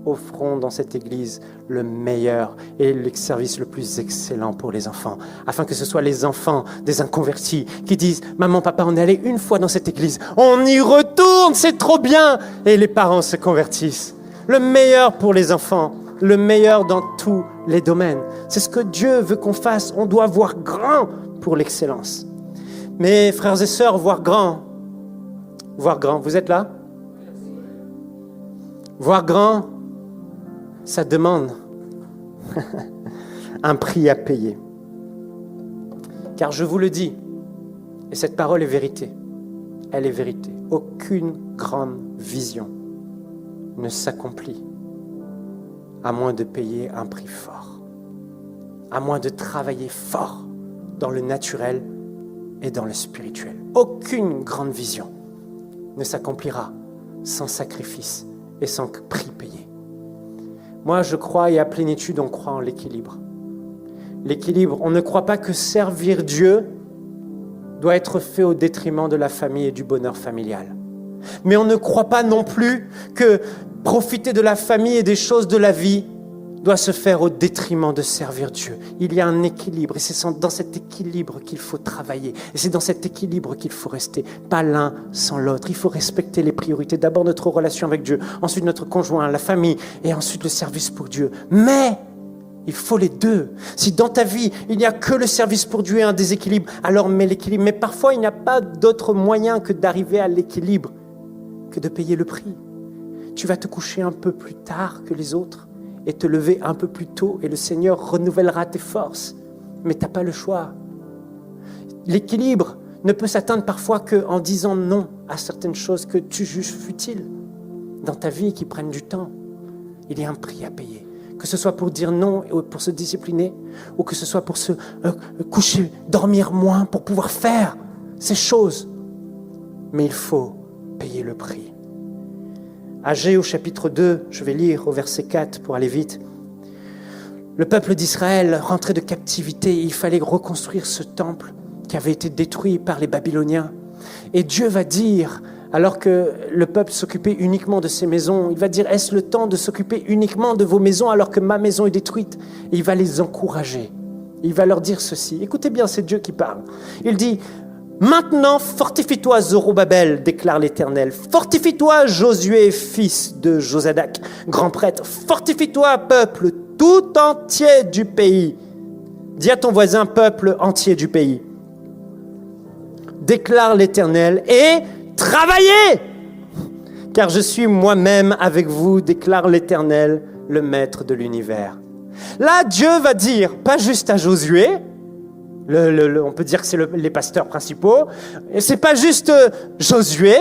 Offrons dans cette église le meilleur et le service le plus excellent pour les enfants, afin que ce soit les enfants des inconvertis qui disent « Maman, papa, on est allé une fois dans cette église, on y retourne, c'est trop bien !» Et les parents se convertissent. Le meilleur pour les enfants, le meilleur dans tous les domaines. C'est ce que Dieu veut qu'on fasse. On doit voir grand pour l'excellence. Mais frères et sœurs, voir grand, vous êtes là? Voir grand, ça demande un prix à payer. Car je vous le dis, et cette parole est vérité, elle est vérité, aucune grande vision ne s'accomplit à moins de payer un prix fort, à moins de travailler fort dans le naturel et dans le spirituel. Aucune grande vision ne s'accomplira sans sacrifice et sans prix payé. Moi, je crois, et à plénitude, on croit en l'équilibre. L'équilibre, on ne croit pas que servir Dieu doit être fait au détriment de la famille et du bonheur familial. Mais on ne croit pas non plus que profiter de la famille et des choses de la vie doit se faire au détriment de servir Dieu. Il y a un équilibre et c'est dans cet équilibre qu'il faut travailler. Et c'est dans cet équilibre qu'il faut rester, pas l'un sans l'autre. Il faut respecter les priorités. D'abord notre relation avec Dieu, ensuite notre conjoint, la famille et ensuite le service pour Dieu. Mais il faut les deux. Si dans ta vie, il n'y a que le service pour Dieu et un déséquilibre, alors mets l'équilibre. Mais parfois, il n'y a pas d'autre moyen que d'arriver à l'équilibre, que de payer le prix. Tu vas te coucher un peu plus tard que les autres et te lever un peu plus tôt et le Seigneur renouvellera tes forces. Mais tu n'as pas le choix. L'équilibre ne peut s'atteindre parfois qu'en disant non à certaines choses que tu juges futiles dans ta vie qui prennent du temps. Il y a un prix à payer. Que ce soit pour dire non et pour se discipliner ou que ce soit pour se coucher, dormir moins pour pouvoir faire ces choses. Mais il faut payer le prix. Agée au chapitre 2, je vais lire au verset 4 pour aller vite. Le peuple d'Israël rentrait de captivité et il fallait reconstruire ce temple qui avait été détruit par les Babyloniens. Et Dieu va dire, alors que le peuple s'occupait uniquement de ses maisons, il va dire, est-ce le temps de s'occuper uniquement de vos maisons alors que ma maison est détruite? Et il va les encourager. Il va leur dire ceci. Écoutez bien, c'est Dieu qui parle. Il dit, Maintenant, fortifie-toi, Zorobabel, déclare l'Éternel. Fortifie-toi, Josué, fils de Josadak, grand prêtre. Fortifie-toi, peuple tout entier du pays. Dis à ton voisin, peuple entier du pays. Déclare l'Éternel, et travaillez, car je suis moi-même avec vous, déclare l'Éternel, le maître de l'univers. Là, Dieu va dire, pas juste à Josué, on peut dire que c'est les pasteurs principaux, et c'est pas juste Josué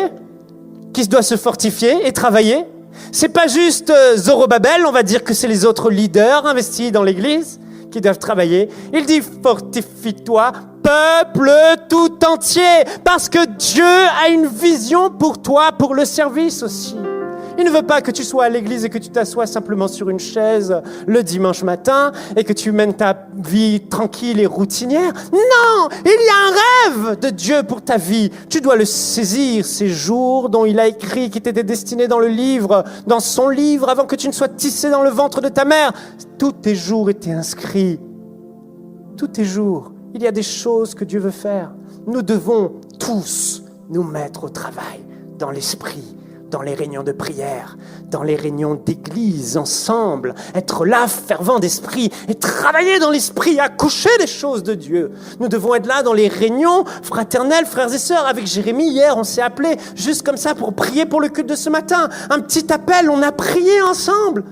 qui doit se fortifier et travailler, c'est pas juste Zorobabel, on va dire que c'est les autres leaders investis dans l'Église qui doivent travailler. Il dit, fortifie-toi, peuple tout entier, parce que Dieu a une vision pour toi, pour le service aussi. Il ne veut pas que tu sois à l'église et que tu t'assoies simplement sur une chaise le dimanche matin et que tu mènes ta vie tranquille et routinière. Non, il y a un rêve de Dieu pour ta vie. Tu dois le saisir, ces jours dont il a écrit, qui t'étaient destinés dans le livre, dans son livre, avant que tu ne sois tissé dans le ventre de ta mère. Tous tes jours étaient inscrits. Tous tes jours. Il y a des choses que Dieu veut faire. Nous devons tous nous mettre au travail dans l'esprit, dans les réunions de prière, dans les réunions d'église, ensemble, être là, fervent d'esprit, et travailler dans l'esprit, accoucher des choses de Dieu. Nous devons être là dans les réunions fraternelles, frères et sœurs. Avec Jérémie, hier, on s'est appelés juste comme ça pour prier pour le culte de ce matin. Un petit appel, on a prié ensemble.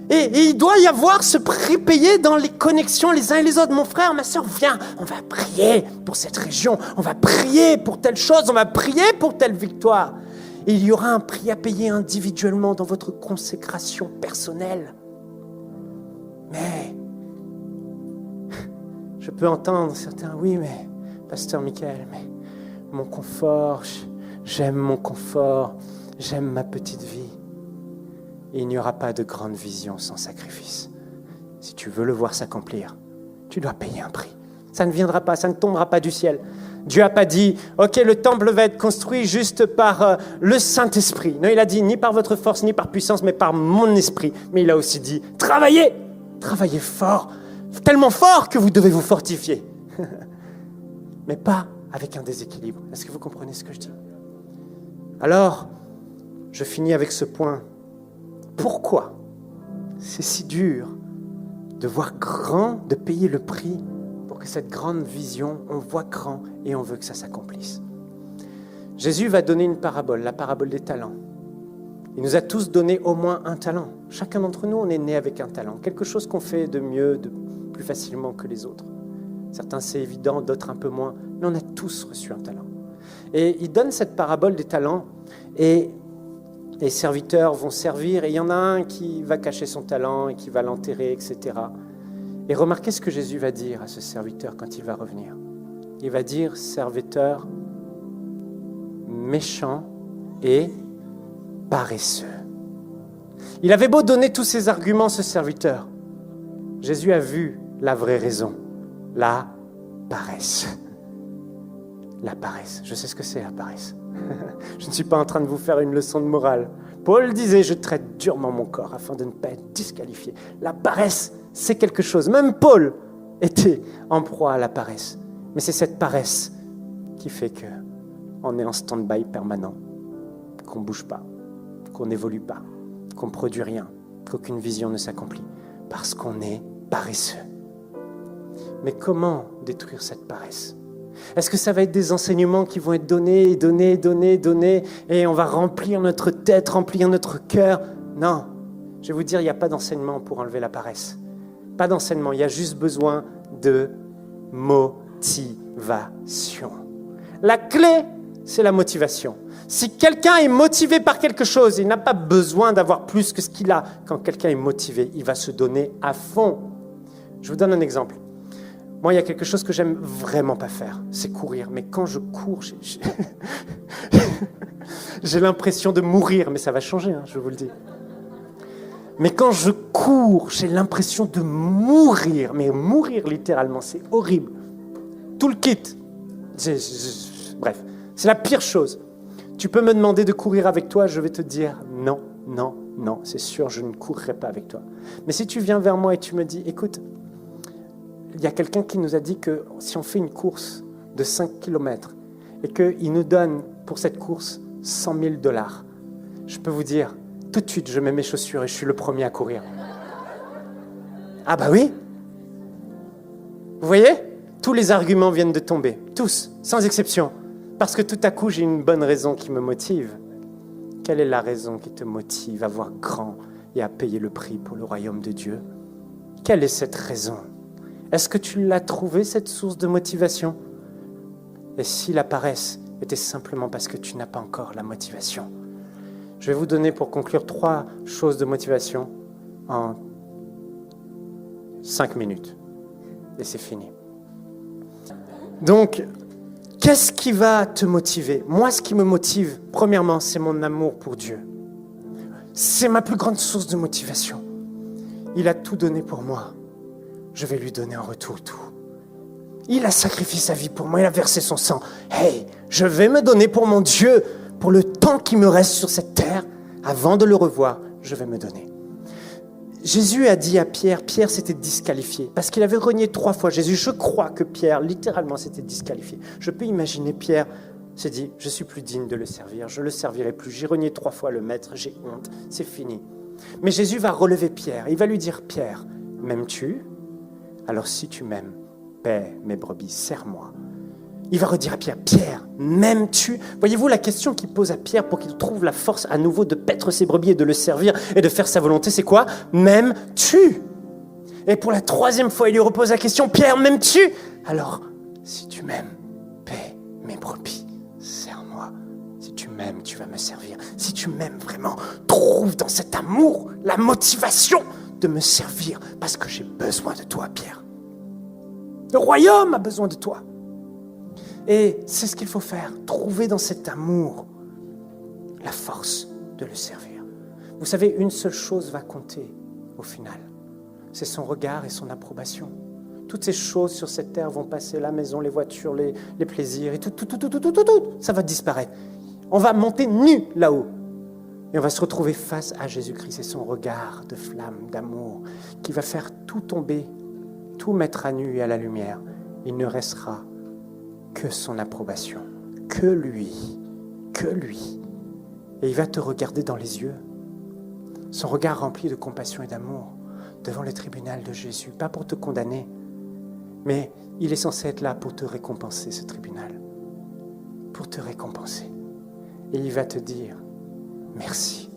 Et il doit y avoir ce prix payé dans les connexions les uns et les autres. Mon frère, ma sœur, viens, on va prier pour cette région, on va prier pour telle chose, on va prier pour telle victoire. Et il y aura un prix à payer individuellement dans votre consécration personnelle. Mais je peux entendre certains, oui, mais pasteur Michael, mais mon confort, j'aime mon confort, j'aime ma petite vie. Et il n'y aura pas de grande vision sans sacrifice. Si tu veux le voir s'accomplir, tu dois payer un prix. Ça ne viendra pas, ça ne tombera pas du ciel. Dieu n'a pas dit, ok, le temple va être construit juste par le Saint-Esprit. Non, il a dit, ni par votre force, ni par puissance, mais par mon esprit. Mais il a aussi dit, travaillez fort, tellement fort que vous devez vous fortifier. Mais pas avec un déséquilibre. Est-ce que vous comprenez ce que je dis? Alors, je finis avec ce point. Pourquoi c'est si dur de voir grand, de payer le prix pour que cette grande vision, on voit grand et on veut que ça s'accomplisse? Jésus va donner une parabole, la parabole des talents. Il nous a tous donné au moins un talent. Chacun d'entre nous, on est né avec un talent, quelque chose qu'on fait de mieux, de plus facilement que les autres. Certains, c'est évident, d'autres un peu moins, mais on a tous reçu un talent. Et il donne cette parabole des talents et les serviteurs vont servir et il y en a un qui va cacher son talent et qui va l'enterrer, etc. Et remarquez ce que Jésus va dire à ce serviteur quand il va revenir. Il va dire, serviteur méchant et paresseux. Il avait beau donner tous ses arguments, ce serviteur. Jésus a vu la vraie raison, la paresse. La paresse, je sais ce que c'est la paresse. Je ne suis pas en train de vous faire une leçon de morale. Paul disait, je traite durement mon corps afin de ne pas être disqualifié. La paresse, c'est quelque chose. Même Paul était en proie à la paresse. Mais c'est cette paresse qui fait qu'on est en stand-by permanent, qu'on ne bouge pas, qu'on n'évolue pas, qu'on ne produit rien, qu'aucune vision ne s'accomplit, parce qu'on est paresseux. Mais comment détruire cette paresse ? Est-ce que ça va être des enseignements qui vont être donnés, et on va remplir notre tête, remplir notre cœur? Non, je vais vous dire, il n'y a pas d'enseignement pour enlever la paresse. Pas d'enseignement, il y a juste besoin de motivation. La clé, c'est la motivation. Si quelqu'un est motivé par quelque chose, il n'a pas besoin d'avoir plus que ce qu'il a. Quand quelqu'un est motivé, il va se donner à fond. Je vous donne un exemple. Moi, il y a quelque chose que j'aime vraiment pas faire, c'est courir. Mais quand je cours, j'ai l'impression de mourir. Mais ça va changer, hein, je vous le dis. Mais quand je cours, j'ai l'impression de mourir. Mais mourir littéralement, c'est horrible. Tout le kit. Bref, c'est la pire chose. Tu peux me demander de courir avec toi, je vais te dire non, c'est sûr, je ne courrai pas avec toi. Mais si tu viens vers moi et tu me dis, écoute, il y a quelqu'un qui nous a dit que si on fait une course de 5 km et qu'il nous donne pour cette course 100 000 $, je peux vous dire, tout de suite, je mets mes chaussures et je suis le premier à courir. Ah bah oui. Vous voyez ? Tous les arguments viennent de tomber, tous, sans exception. Parce que tout à coup, j'ai une bonne raison qui me motive. Quelle est la raison qui te motive à voir grand et à payer le prix pour le royaume de Dieu ? Quelle est cette raison ? Est-ce que tu l'as trouvée, cette source de motivation ? Et si la paresse était simplement parce que tu n'as pas encore la motivation ? Je vais vous donner pour conclure 3 choses de motivation en 5 minutes. Et c'est fini. Donc, qu'est-ce qui va te motiver ? Moi, ce qui me motive, premièrement, c'est mon amour pour Dieu. C'est ma plus grande source de motivation. Il a tout donné pour moi. Je vais lui donner en retour tout. Il a sacrifié sa vie pour moi, il a versé son sang. Hey, je vais me donner pour mon Dieu, pour le temps qui me reste sur cette terre. Avant de le revoir, je vais me donner. Jésus a dit à Pierre, Pierre s'était disqualifié parce qu'il avait renié 3 fois Jésus. Je crois que Pierre, littéralement, s'était disqualifié. Je peux imaginer Pierre s'est dit, je suis plus digne de le servir, je le servirai plus. J'ai renié 3 fois le maître, j'ai honte, c'est fini. Mais Jésus va relever Pierre. Il va lui dire, Pierre, m'aimes-tu ? Alors si tu m'aimes, paie mes brebis, sers-moi. Il va redire à Pierre, Pierre, m'aimes-tu ? Voyez-vous la question qu'il pose à Pierre pour qu'il trouve la force à nouveau de paître ses brebis et de le servir et de faire sa volonté, c'est quoi ? M'aimes-tu ? Et pour la 3e fois, il lui repose la question, Pierre, m'aimes-tu ? Alors, si tu m'aimes, paie mes brebis, sers-moi. Si tu m'aimes, tu vas me servir. Si tu m'aimes vraiment, trouve dans cet amour la motivation de me servir parce que j'ai besoin de toi, Pierre. Le royaume a besoin de toi. Et c'est ce qu'il faut faire, trouver dans cet amour la force de le servir. Vous savez, une seule chose va compter au final, c'est son regard et son approbation. Toutes ces choses sur cette terre vont passer, la maison, les voitures, les plaisirs, et tout, ça va disparaître. On va monter nu là-haut, et on va se retrouver face à Jésus-Christ. C'est son regard de flamme, d'amour, qui va faire tout tomber, tout mettre à nu et à la lumière. Il ne restera que son approbation, que lui. Et il va te regarder dans les yeux, son regard rempli de compassion et d'amour, devant le tribunal de Jésus, pas pour te condamner, mais il est censé être là pour te récompenser, ce tribunal, pour te récompenser. Et il va te dire, merci,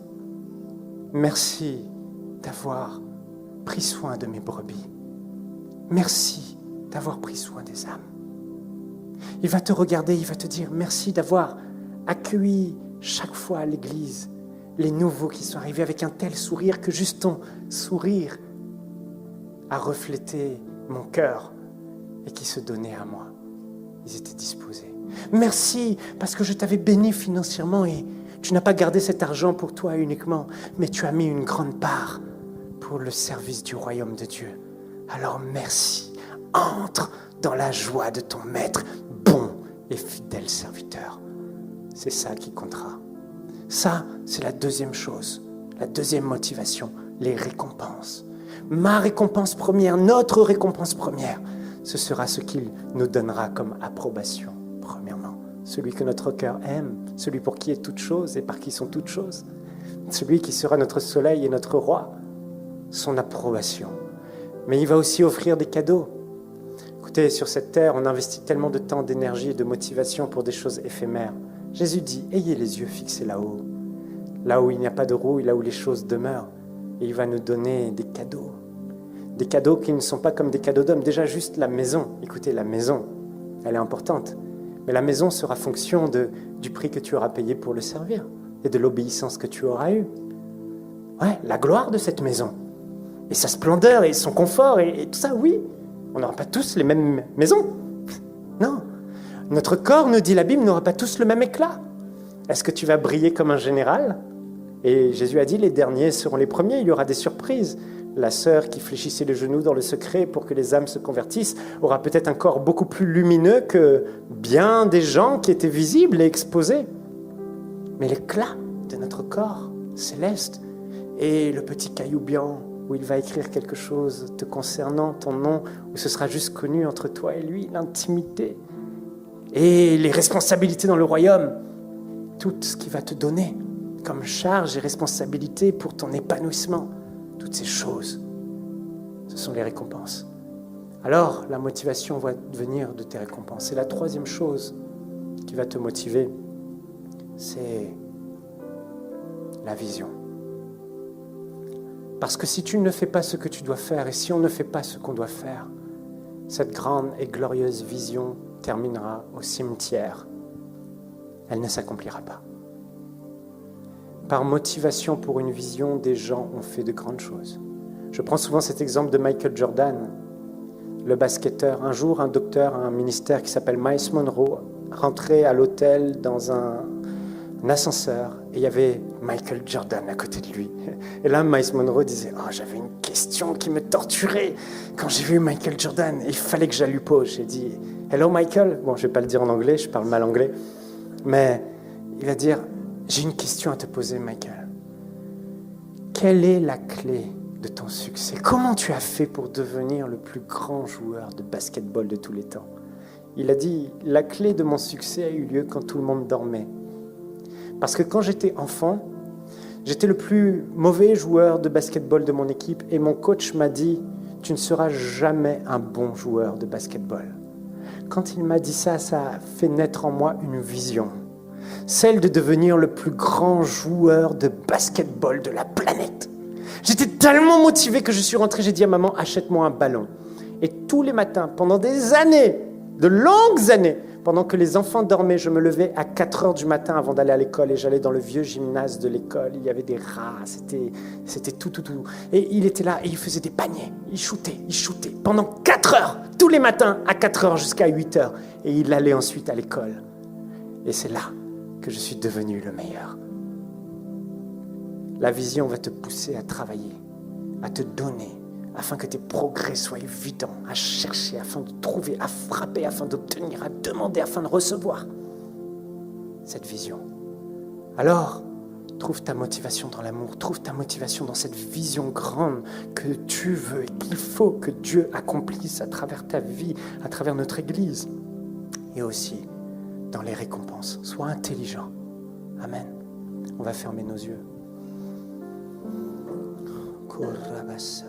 merci d'avoir pris soin de mes brebis, merci d'avoir pris soin des âmes. Il va te regarder, il va te dire merci d'avoir accueilli chaque fois à l'église les nouveaux qui sont arrivés avec un tel sourire que juste ton sourire a reflété mon cœur et qui se donnaient à moi. Ils étaient disposés. Merci parce que je t'avais béni financièrement et tu n'as pas gardé cet argent pour toi uniquement, mais tu as mis une grande part pour le service du royaume de Dieu. Alors merci. Entre dans la joie de ton maître, bon et fidèle serviteur. C'est ça qui comptera. Ça, c'est la 2e chose, la 2e motivation, les récompenses. Ma récompense première, notre récompense première, ce sera ce qu'il nous donnera comme approbation, premièrement. Celui que notre cœur aime, celui pour qui est toute chose et par qui sont toutes choses. Celui qui sera notre soleil et notre roi, son approbation. Mais il va aussi offrir des cadeaux. Écoutez, sur cette terre, on investit tellement de temps, d'énergie et de motivation pour des choses éphémères. Jésus dit, ayez les yeux fixés là-haut, là où il n'y a pas de rouille, là où les choses demeurent. Et il va nous donner des cadeaux qui ne sont pas comme des cadeaux d'hommes. Déjà, juste la maison. Écoutez, la maison, elle est importante. Mais la maison sera fonction du prix que tu auras payé pour le servir et de l'obéissance que tu auras eue. Ouais, la gloire de cette maison. Et sa splendeur et son confort et tout ça, oui. On n'aura pas tous les mêmes maisons. Non. Notre corps, nous dit la Bible, n'aura pas tous le même éclat. Est-ce que tu vas briller comme un général ? Et Jésus a dit, les derniers seront les premiers, il y aura des surprises. La sœur qui fléchissait les genoux dans le secret pour que les âmes se convertissent aura peut-être un corps beaucoup plus lumineux que bien des gens qui étaient visibles et exposés. Mais l'éclat de notre corps céleste et le petit caillou blanc où il va écrire quelque chose te concernant, ton nom, où ce sera juste connu entre toi et lui, l'intimité. et les responsabilités dans le royaume, tout ce qui va te donner comme charge et responsabilité pour ton épanouissement, toutes ces choses, ce sont les récompenses. Alors, la motivation va venir de tes récompenses. Et la troisième chose qui va te motiver, c'est la vision. Parce que si tu ne fais pas ce que tu dois faire, et si on ne fait pas ce qu'on doit faire, cette grande et glorieuse vision terminera au cimetière. Elle ne s'accomplira pas. Par motivation pour une vision, des gens ont fait de grandes choses. Je prends souvent cet exemple de Michael Jordan, le basketteur. Un jour, un docteur à un ministère qui s'appelle Miles Monroe rentrait à l'hôtel dans un ascenseur et il y avait Michael Jordan à côté de lui. Et là, Miles Monroe disait « Oh, j'avais une question qui me torturait quand j'ai vu Michael Jordan. Il fallait que je la lui pose. » J'ai dit « Hello Michael ». Bon, je ne vais pas le dire en anglais, je parle mal anglais. Mais il va dire « J'ai une question à te poser, Michael. Quelle est la clé de ton succès? Comment tu as fait pour devenir le plus grand joueur de basketball de tous les temps ?» Il a dit « La clé de mon succès a eu lieu quand tout le monde dormait. Parce que quand j'étais enfant, j'étais le plus mauvais joueur de basketball de mon équipe et mon coach m'a dit « Tu ne seras jamais un bon joueur de basketball. » Quand il m'a dit ça, ça a fait naître en moi une vision, celle de devenir le plus grand joueur de basketball de la planète. J'étais tellement motivé que je suis rentré, j'ai dit à maman « Achète-moi un ballon. » Et tous les matins, pendant des années, de longues années, pendant que les enfants dormaient, je me levais à 4 heures du matin avant d'aller à l'école et j'allais dans le vieux gymnase de l'école. Il y avait des rats, c'était tout. Et il était là et il faisait des paniers. Il shootait. Pendant 4 heures, tous les matins, à 4 heures jusqu'à 8 heures. Et il allait ensuite à l'école. Et c'est là que je suis devenu le meilleur. La vision va te pousser à travailler, à te donner, afin que tes progrès soient évidents, à chercher, afin de trouver, à frapper, afin d'obtenir, à demander, afin de recevoir cette vision. Alors, trouve ta motivation dans l'amour, trouve ta motivation dans cette vision grande que tu veux et qu'il faut que Dieu accomplisse à travers ta vie, à travers notre Église, et aussi dans les récompenses. Sois intelligent. Amen. On va fermer nos yeux. Korabasai.